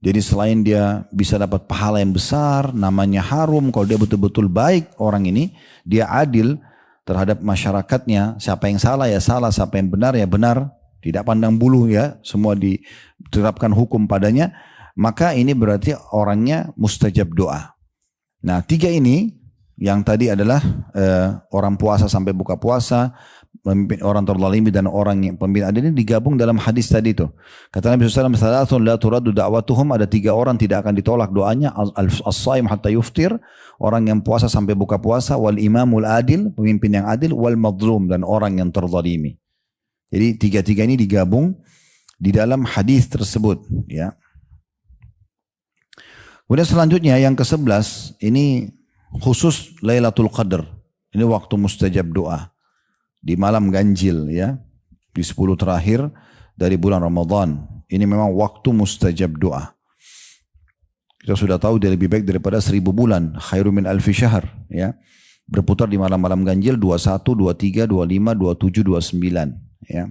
Jadi selain dia bisa dapat pahala yang besar, namanya harum, kalau dia betul-betul baik orang ini, dia adil terhadap masyarakatnya, siapa yang salah ya salah, siapa yang benar ya benar, tidak pandang bulu ya, semua diterapkan hukum padanya, maka ini berarti orangnya mustajab doa. Nah 3 ini, yang tadi adalah orang puasa sampai buka puasa, pemimpin orang terzalimi dan orang yang pemimpin adil ini digabung dalam hadis tadi itu. Kata Nabi SAW, "Thalathun la turaddu da'watuhum", ada 3 orang tidak akan ditolak doanya, as-shaim hatta yuftir, orang yang puasa sampai buka puasa, wal imamul adil, pemimpin yang adil, wal madlum, dan orang yang terzalimi. Jadi 3 ini digabung di dalam hadis tersebut, ya. Kemudian selanjutnya yang ke-11 ini khusus Lailatul Qadar. Ini waktu mustajab doa. Di malam ganjil ya, di 10 terakhir dari bulan Ramadan. Ini memang waktu mustajab doa. Kita sudah tahu dia lebih baik daripada 1000 bulan. Khairu min alfi syahr. Ya. Berputar di malam-malam ganjil 21, 23, 25, 27, 29. Ya.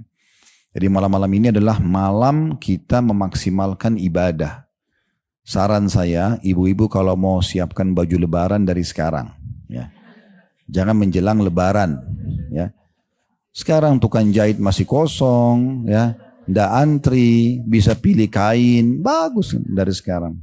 Jadi malam-malam ini adalah malam kita memaksimalkan ibadah. Saran saya, ibu-ibu kalau mau siapkan baju lebaran dari sekarang. Ya. Jangan menjelang lebaran. Ya. Sekarang tukang jahit masih kosong, ya, ndak antri, bisa pilih kain, bagus dari sekarang.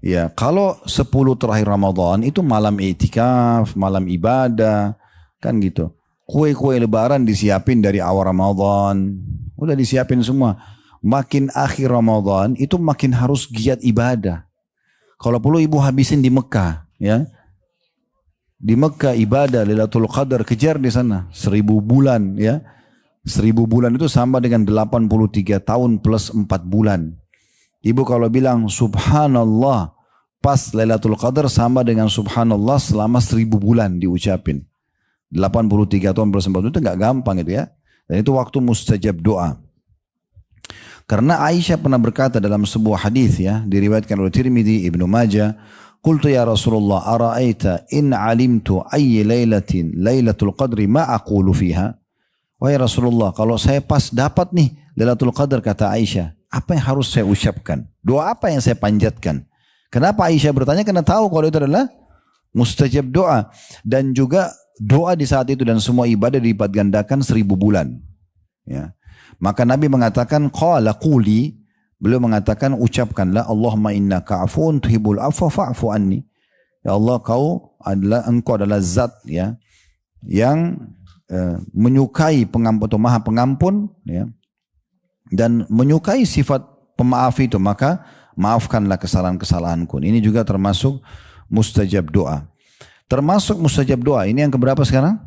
Ya, kalau 10 terakhir Ramadan itu malam i'tikaf, malam ibadah, kan gitu. Kue-kue lebaran disiapin dari awal Ramadan, udah disiapin semua. Makin akhir Ramadan itu makin harus giat ibadah. Kalau perlu ibu habisin di Mekah, ya. Di Mekah ibadah Lailatul Qadar, kejar di sana 1000 bulan ya. 1000 bulan itu sama dengan 83 tahun plus 4 bulan. Ibu kalau bilang subhanallah pas Lailatul Qadar sama dengan subhanallah selama 1000 bulan diucapin. 83 tahun plus 4 bulan itu enggak gampang itu ya. Dan itu waktu mustajab doa. Karena Aisyah pernah berkata dalam sebuah hadis ya, diriwayatkan oleh Tirmidzi, Ibnu Majah, qultu ya Rasulullah ara'aita in alimtu ayyi lailatin lailatul qadri ma aqulu fiha. Wahai Rasulullah, kalau saya pas dapat nih Lailatul Qadar, kata Aisyah, apa yang harus saya ucapkan? Doa apa yang saya panjatkan? Kenapa Aisyah bertanya? Karena tahu kalau itu adalah mustajab doa. Dan juga doa di saat itu dan semua ibadah dilipat gandakan 1000 bulan. Ya. Maka Nabi mengatakan qala quli, beliau mengatakan ucapkanlah Allahumma innaka afuun tuhibbul afwa fa'fu anni. Ya Allah, engkau adalah zat ya yang menyukai pengampun atau maha pengampun ya, dan menyukai sifat pemaaf itu, maka maafkanlah kesalahan-kesalahanku. Ini juga termasuk mustajab doa. Termasuk mustajab doa ini yang keberapa sekarang?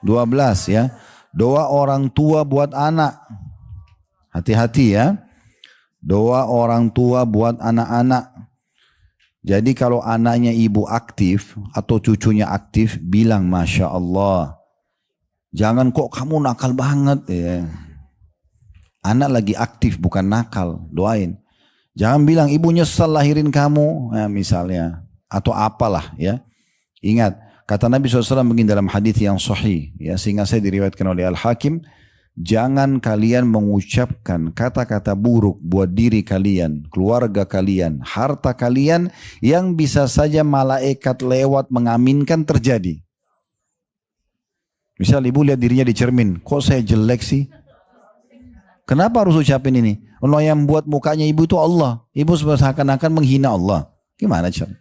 12 ya. Doa orang tua buat anak. Hati-hati ya. Doa orang tua buat anak-anak. Jadi kalau anaknya ibu aktif atau cucunya aktif, bilang Masya Allah. Jangan kok kamu nakal banget ya. Anak lagi aktif bukan nakal, doain. Jangan bilang ibu nyesal lahirin kamu, ya, misalnya. Atau apalah ya. Ingat, kata Nabi SAW begini dalam hadis yang sahih, ya, sehingga saya diriwayatkan oleh Al-Hakim, jangan kalian mengucapkan kata-kata buruk buat diri kalian, keluarga kalian, harta kalian yang bisa saja malaikat lewat mengaminkan terjadi. Misal ibu lihat dirinya di cermin, kok saya jelek sih? Kenapa harus ucapin ini? Allah yang buat mukanya ibu itu Allah. Ibu seakan-akan menghina Allah. Gimana cara?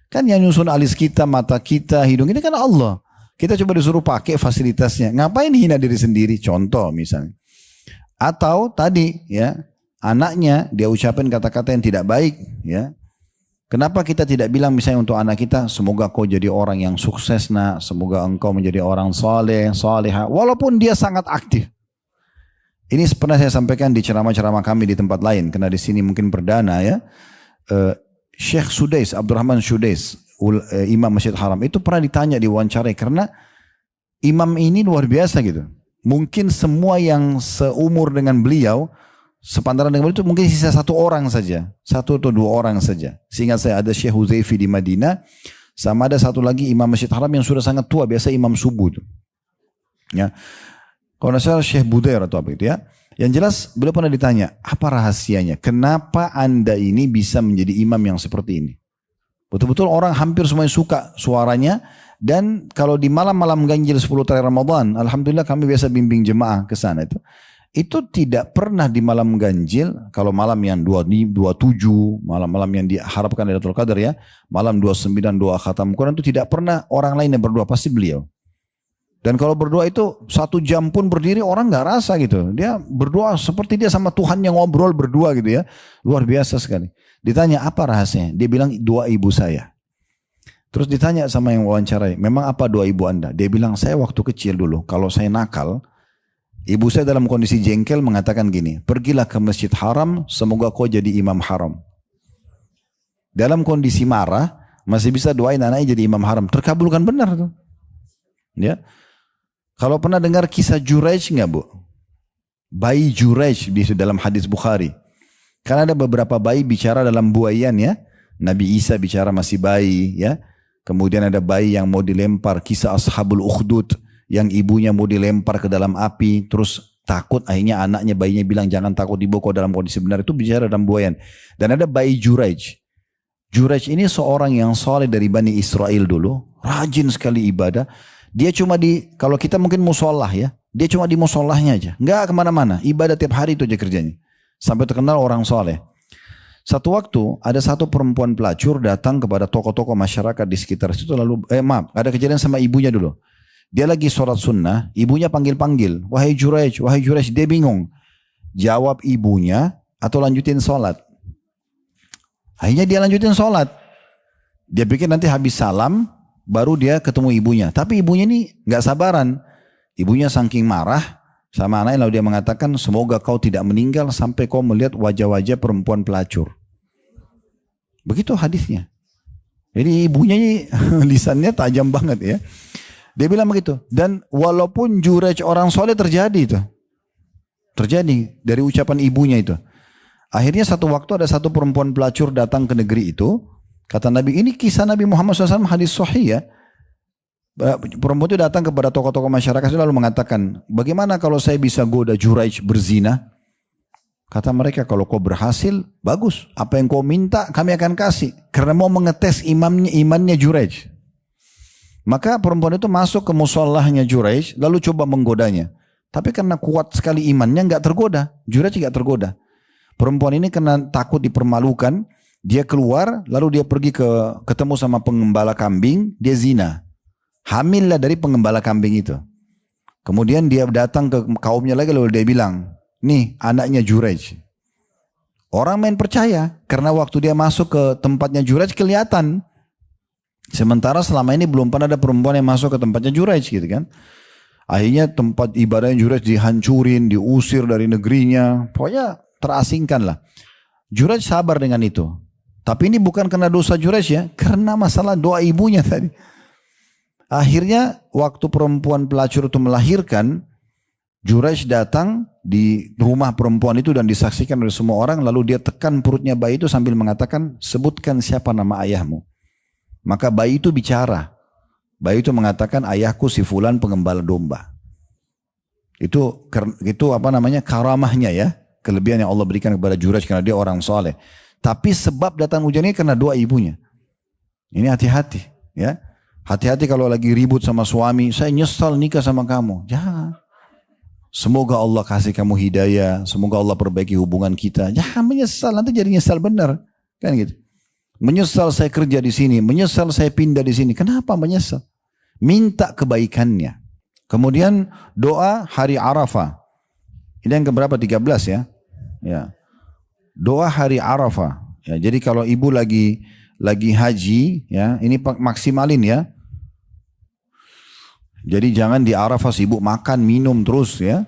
Kan yang nyusun alis kita, mata kita, hidung ini kan Allah. Kita coba disuruh pakai fasilitasnya. Ngapain hina diri sendiri? Contoh misalnya. Atau tadi ya, anaknya dia ucapin kata-kata yang tidak baik. Ya. Kenapa kita tidak bilang misalnya untuk anak kita, semoga kau jadi orang yang sukses nak, semoga engkau menjadi orang saleh, salehah. Walaupun dia sangat aktif. Ini pernah saya sampaikan di ceramah-ceramah kami di tempat lain, karena di sini mungkin perdana ya. Syekh Sudais, Abdurrahman Sudais, Imam Masjid Haram, itu pernah ditanya di wawancarai, karena imam ini luar biasa gitu. Mungkin semua yang seumur dengan beliau, sepantaran dengan beliau itu mungkin sisa satu orang saja, satu atau dua orang saja. Sehingga saya ada Syekh Huzaifi di Madinah, sama ada satu lagi Imam Masjid Haram yang sudah sangat tua, biasa imam subuh itu. Ya. Kalau tidak salah Syekh Budair atau apa itu ya. Yang jelas beliau pernah ditanya, apa rahasianya? Kenapa anda ini bisa menjadi imam yang seperti ini? Betul-betul orang hampir semuanya suka suaranya. Dan kalau di malam-malam ganjil 10 terakhir Ramadan, alhamdulillah kami biasa bimbing jemaah ke sana itu. Itu tidak pernah di malam ganjil, kalau malam yang 27, malam-malam yang diharapkan Lailatul Qadar ya, malam 29 doa khatam Quran itu tidak pernah orang lain yang berdoa, pasti beliau. Dan kalau berdoa itu 1 jam pun berdiri orang nggak rasa gitu. Dia berdoa seperti dia sama Tuhan yang ngobrol berdua gitu ya. Luar biasa sekali. Ditanya apa rahasianya? Dia bilang doa ibu saya. Terus ditanya sama yang wawancarai, memang apa doa ibu anda? Dia bilang saya waktu kecil dulu kalau saya nakal, ibu saya dalam kondisi jengkel mengatakan gini, pergilah ke Masjid Haram, semoga kau jadi imam haram. Dalam kondisi marah, masih bisa doain anaknya jadi imam haram. Terkabulkan benar tuh. Ya. Kalau pernah dengar kisah Juraij nggak bu? Bayi Juraij di dalam hadis Bukhari. Karena ada beberapa bayi bicara dalam buayan ya. Nabi Isa bicara masih bayi ya. Kemudian ada bayi yang mau dilempar, kisah Ashabul Ukhdud yang ibunya mau dilempar ke dalam api, terus takut, akhirnya anaknya bayinya bilang jangan takut ibu kau dalam kondisi benar, itu bicara dalam buayan. Dan ada bayi Juraij. Juraij ini seorang yang soleh dari Bani Israel dulu, rajin sekali ibadah. Dia cuma kalau kita mungkin musolah ya, dia cuma di musolahnya aja, nggak kemana-mana, ibadah tiap hari itu aja kerjanya, sampai terkenal orang soleh. Satu waktu ada satu perempuan pelacur datang kepada tokoh-tokoh masyarakat di sekitar situ, lalu ada kejadian sama ibunya dulu. Dia lagi sholat sunnah, ibunya panggil-panggil, wahai Juraij, dia bingung, jawab ibunya atau lanjutin sholat. Akhirnya dia lanjutin sholat, dia pikir nanti habis salam baru dia ketemu ibunya. Tapi ibunya ini gak sabaran. Ibunya saking marah sama anaknya, lalu dia mengatakan, semoga kau tidak meninggal sampai kau melihat wajah-wajah perempuan pelacur. Begitu hadisnya. Jadi ibunya ini lisannya tajam banget ya. Dia bilang begitu. Dan walaupun Juraij orang soleh terjadi itu. Terjadi dari ucapan ibunya itu. Akhirnya satu waktu ada satu perempuan pelacur datang ke negeri itu. Kata Nabi, ini kisah Nabi Muhammad SAW hadis sahih ya. Perempuan itu datang kepada tokoh-tokoh masyarakat lalu mengatakan, bagaimana kalau saya bisa goda Juraij berzina? Kata mereka, kalau kau berhasil, bagus. Apa yang kau minta kami akan kasih. Karena mau mengetes imannya Juraij. Maka perempuan itu masuk ke musallahnya Juraij, lalu coba menggodanya. Tapi karena kuat sekali imannya, nggak tergoda. Juraij nggak tergoda. Perempuan ini karena takut dipermalukan, dia keluar, lalu dia pergi ketemu sama pengembala kambing, dia zina. Hamillah dari pengembala kambing itu. Kemudian dia datang ke kaumnya lagi, lalu dia bilang, nih anaknya Juraij. Orang main percaya, karena waktu dia masuk ke tempatnya Juraij kelihatan. Sementara selama ini belum pernah ada perempuan yang masuk ke tempatnya Juraij gitu kan. Akhirnya tempat ibadahnya Juraij dihancurin, diusir dari negerinya. Pokoknya terasingkan lah. Juraij sabar dengan itu. Tapi ini bukan karena dosa Juraij ya, karena masalah doa ibunya tadi. Akhirnya waktu perempuan pelacur itu melahirkan, Juraij datang, di rumah perempuan itu dan disaksikan oleh semua orang, lalu dia tekan perutnya bayi itu sambil mengatakan, sebutkan siapa nama ayahmu. Maka bayi itu bicara. Bayi itu mengatakan, ayahku si fulan pengembala domba. Itu karamahnya ya, kelebihan yang Allah berikan kepada Juraj karena dia orang soleh. Tapi sebab datang hujan ini karena doa ibunya. Ini hati-hati ya. Hati-hati kalau lagi ribut sama suami, saya nyesal nikah sama kamu. Jangan. Semoga Allah kasih kamu hidayah, semoga Allah perbaiki hubungan kita. Jangan menyesal, nanti jadi nyesal benar. Kan gitu. Menyesal saya kerja di sini, menyesal saya pindah di sini. Kenapa menyesal? Minta kebaikannya. Kemudian doa hari Arafah. Ini yang keberapa? 13 ya. Ya. Doa hari Arafah. Ya, jadi kalau ibu lagi haji, ya, ini maksimalin ya. Jadi jangan di Arafah sibuk makan, minum terus ya.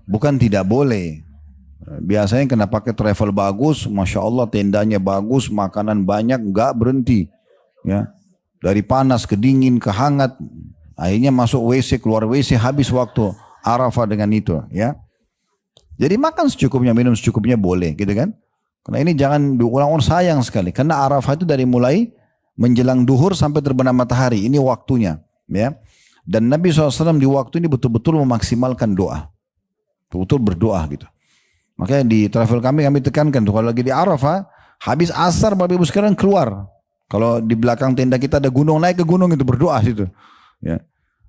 Bukan tidak boleh. Biasanya kena pakai travel bagus, Masya Allah tendanya bagus, makanan banyak, enggak berhenti. Ya. Dari panas ke dingin ke hangat. Akhirnya masuk WC, keluar WC, habis waktu Arafah dengan itu. Ya. Jadi makan secukupnya, minum secukupnya boleh gitu kan. Karena ini jangan diulang-ulang, sayang sekali. Karena Arafah itu dari mulai menjelang duhur sampai terbenam matahari. Ini waktunya. Ya. Dan Nabi SAW di waktu ini betul-betul memaksimalkan doa. Betul-betul berdoa gitu. Makanya di travel kami tekankan tuh. Kalau lagi di Arafah, habis asar Bapak Ibu sekarang keluar. Kalau di belakang tenda kita ada gunung, naik ke gunung itu berdoa situ. Ya.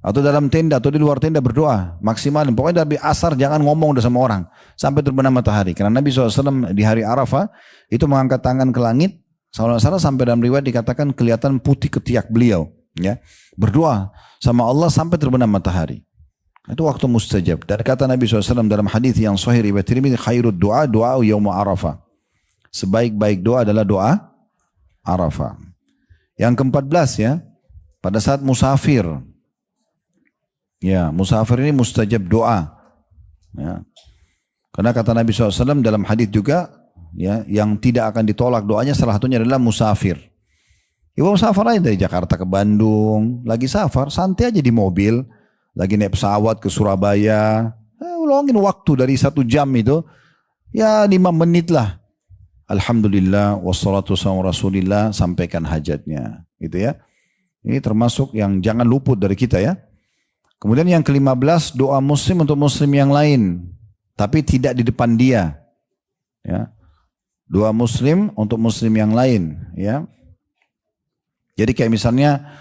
Atau dalam tenda atau di luar tenda berdoa. Maksimalin. Pokoknya dari asar jangan ngomong udah sama orang. Sampai terbenam matahari. Karena Nabi SAW di hari Arafah itu mengangkat tangan ke langit. Salah sampai dalam riwayat dikatakan kelihatan putih ketiak beliau. Ya, berdoa sama Allah sampai terbenam matahari. Itu waktu mustajab. Dan kata Nabi SAW dalam hadis yang sahih riwayat Tirmidzi, khairud doa yaum Arafah. Sebaik-baik doa adalah doa Arafah. Yang ke-14 ya, pada saat musafir. Ya, musafir ini mustajab doa. Ya. Karena kata Nabi SAW dalam hadis juga, ya, yang tidak akan ditolak doanya salah satunya adalah musafir. Ibu safar aja dari Jakarta ke Bandung, lagi safar, santai aja di mobil, lagi naik pesawat ke Surabaya, ulangin waktu dari 1 jam itu, ya 5 menit lah. Alhamdulillah, wassalatu wassalamu rasulillah, sampaikan hajatnya, gitu ya. Ini termasuk yang jangan luput dari kita ya. Kemudian yang ke-15, doa muslim untuk muslim yang lain, tapi tidak di depan dia. Ya. Doa muslim untuk muslim yang lain, ya. Jadi kayak misalnya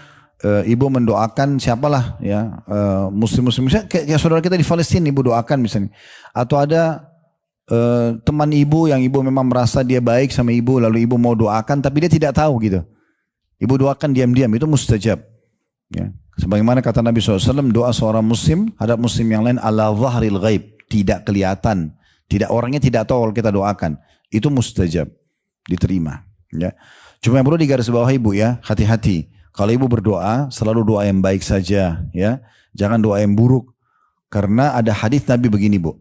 ibu mendoakan siapalah ya muslim-muslim, misalnya kayak saudara kita di Palestina ibu doakan misalnya, atau ada teman ibu yang ibu memang merasa dia baik sama ibu, lalu ibu mau doakan tapi dia tidak tahu gitu, ibu doakan diam-diam, itu mustajab. Ya. Sebagaimana kata Nabi SAW, doa seorang muslim hadap muslim yang lain ala zahril ghaib, tidak kelihatan, orangnya tidak tahu kalau kita doakan, itu mustajab, diterima. Ya. Cuma yang perlu digarisbawahi ibu ya, hati-hati. Kalau ibu berdoa, selalu doa yang baik saja ya. Jangan doa yang buruk. Karena ada hadis Nabi begini bu.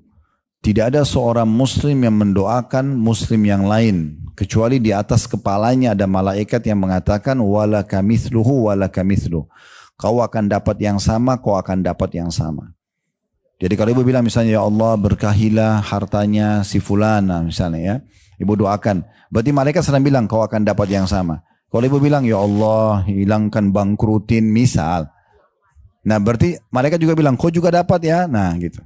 Tidak ada seorang muslim yang mendoakan muslim yang lain. Kecuali di atas kepalanya ada malaikat yang mengatakan, walaka mithluhu walaka mithluh. Kau akan dapat yang sama, kau akan dapat yang sama. Jadi kalau ibu bilang misalnya, ya Allah berkahilah hartanya si fulana misalnya ya. Ibu doakan. Berarti malaikat sedang bilang kau akan dapat yang sama. Kalau ibu bilang ya Allah hilangkan bangkrutin misal. Nah berarti malaikat juga bilang kau juga dapat ya. Nah gitu.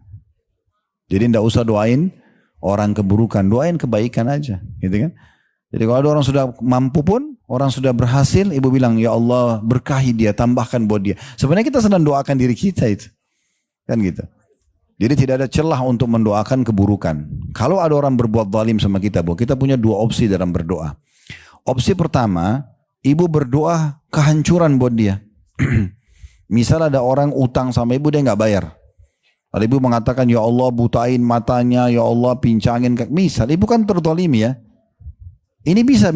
Jadi tidak usah doain orang keburukan. Doain kebaikan aja. Gitu kan. Jadi kalau ada orang sudah mampu pun, orang sudah berhasil, ibu bilang ya Allah berkahi dia, tambahkan buat dia. Sebenarnya kita sedang doakan diri kita itu. Kan gitu. Jadi tidak ada celah untuk mendoakan keburukan. Kalau ada orang berbuat zalim sama kita, Bu, kita punya 2 opsi dalam berdoa. Opsi pertama, ibu berdoa kehancuran buat dia. Misal ada orang utang sama ibu, dia nggak bayar. Lalu ibu mengatakan, ya Allah butain matanya, ya Allah pincangin. Misal, ibu kan terzalimi ya. Ini bisa,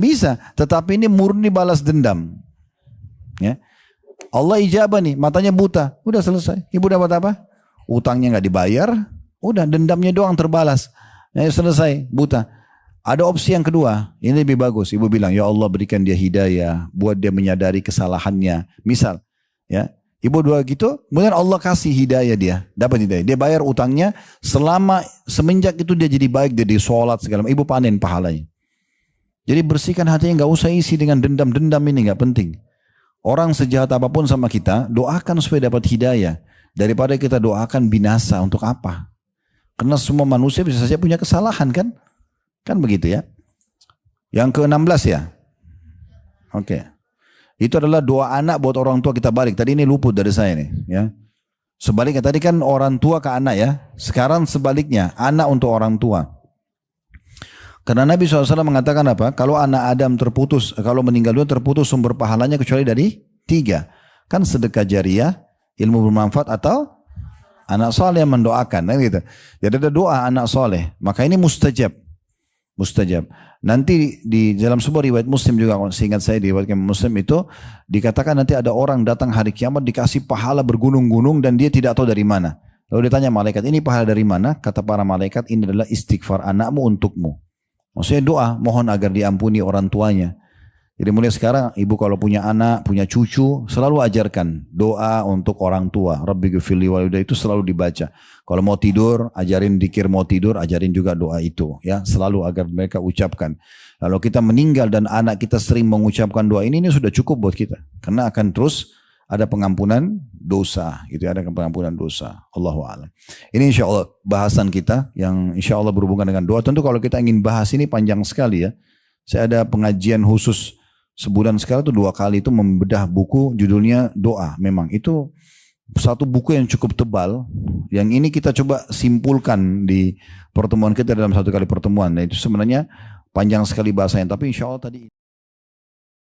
tetapi ini murni balas dendam. Ya. Allah ijabah nih, matanya buta, udah selesai. Ibu dapat apa? Utangnya nggak dibayar, udah dendamnya doang terbalas. Ya, selesai, buta. Ada opsi yang kedua, ini lebih bagus. Ibu bilang, ya Allah berikan dia hidayah, buat dia menyadari kesalahannya. Misal, ya, Ibu doa gitu, kemudian Allah kasih hidayah dia, dapat hidayah. Dia bayar utangnya semenjak itu dia jadi baik, dia di sholat segala macam. Ibu panen pahalanya. Jadi bersihkan hatinya, nggak usah isi dengan dendam-dendam ini nggak penting. Orang sejahat apapun sama kita, doakan supaya dapat hidayah. Daripada kita doakan binasa, untuk apa? Karena semua manusia bisa saja punya kesalahan kan? Kan begitu ya. Yang ke-16 ya. Oke. Itu adalah doa anak buat orang tua kita balik. Tadi ini luput dari saya nih. Ya. Sebaliknya tadi kan orang tua ke anak ya. Sekarang sebaliknya, anak untuk orang tua. Karena Nabi SAW mengatakan apa? Kalau anak Adam terputus, kalau meninggal dunia terputus sumber pahalanya kecuali dari 3. Kan sedekah jariah, ilmu bermanfaat atau anak soleh yang mendoakan. Kan gitu. Jadi ada doa anak soleh. Maka ini mustajab. Mustajab. Nanti di dalam sebuah riwayat Muslim juga, seingat saya di riwayat Muslim itu dikatakan nanti ada orang datang hari kiamat dikasih pahala bergunung-gunung dan dia tidak tahu dari mana. Lalu ditanya malaikat, ini pahala dari mana? Kata para malaikat, ini adalah istighfar anakmu untukmu. Maksudnya doa, mohon agar diampuni orang tuanya. Jadi mulai sekarang ibu kalau punya anak, punya cucu, selalu ajarkan doa untuk orang tua. Rabbi ghfirli walidayya itu selalu dibaca. Kalau mau tidur, ajarin dikir mau tidur, ajarin juga doa itu. Ya, selalu agar mereka ucapkan. Kalau kita meninggal dan anak kita sering mengucapkan doa ini sudah cukup buat kita. Karena akan terus ada pengampunan dosa. Gitu, ada pengampunan dosa. Allahu a'lam. Ini insya Allah bahasan kita yang insya Allah berhubungan dengan doa. Tentu kalau kita ingin bahas ini panjang sekali ya. Saya ada pengajian khusus sebulan sekali itu 2 kali itu membedah buku judulnya doa. Memang itu satu buku yang cukup tebal. Yang ini kita coba simpulkan di pertemuan kita dalam 1 kali pertemuan. Nah itu sebenarnya panjang sekali bahasanya. Tapi insya Allah tadi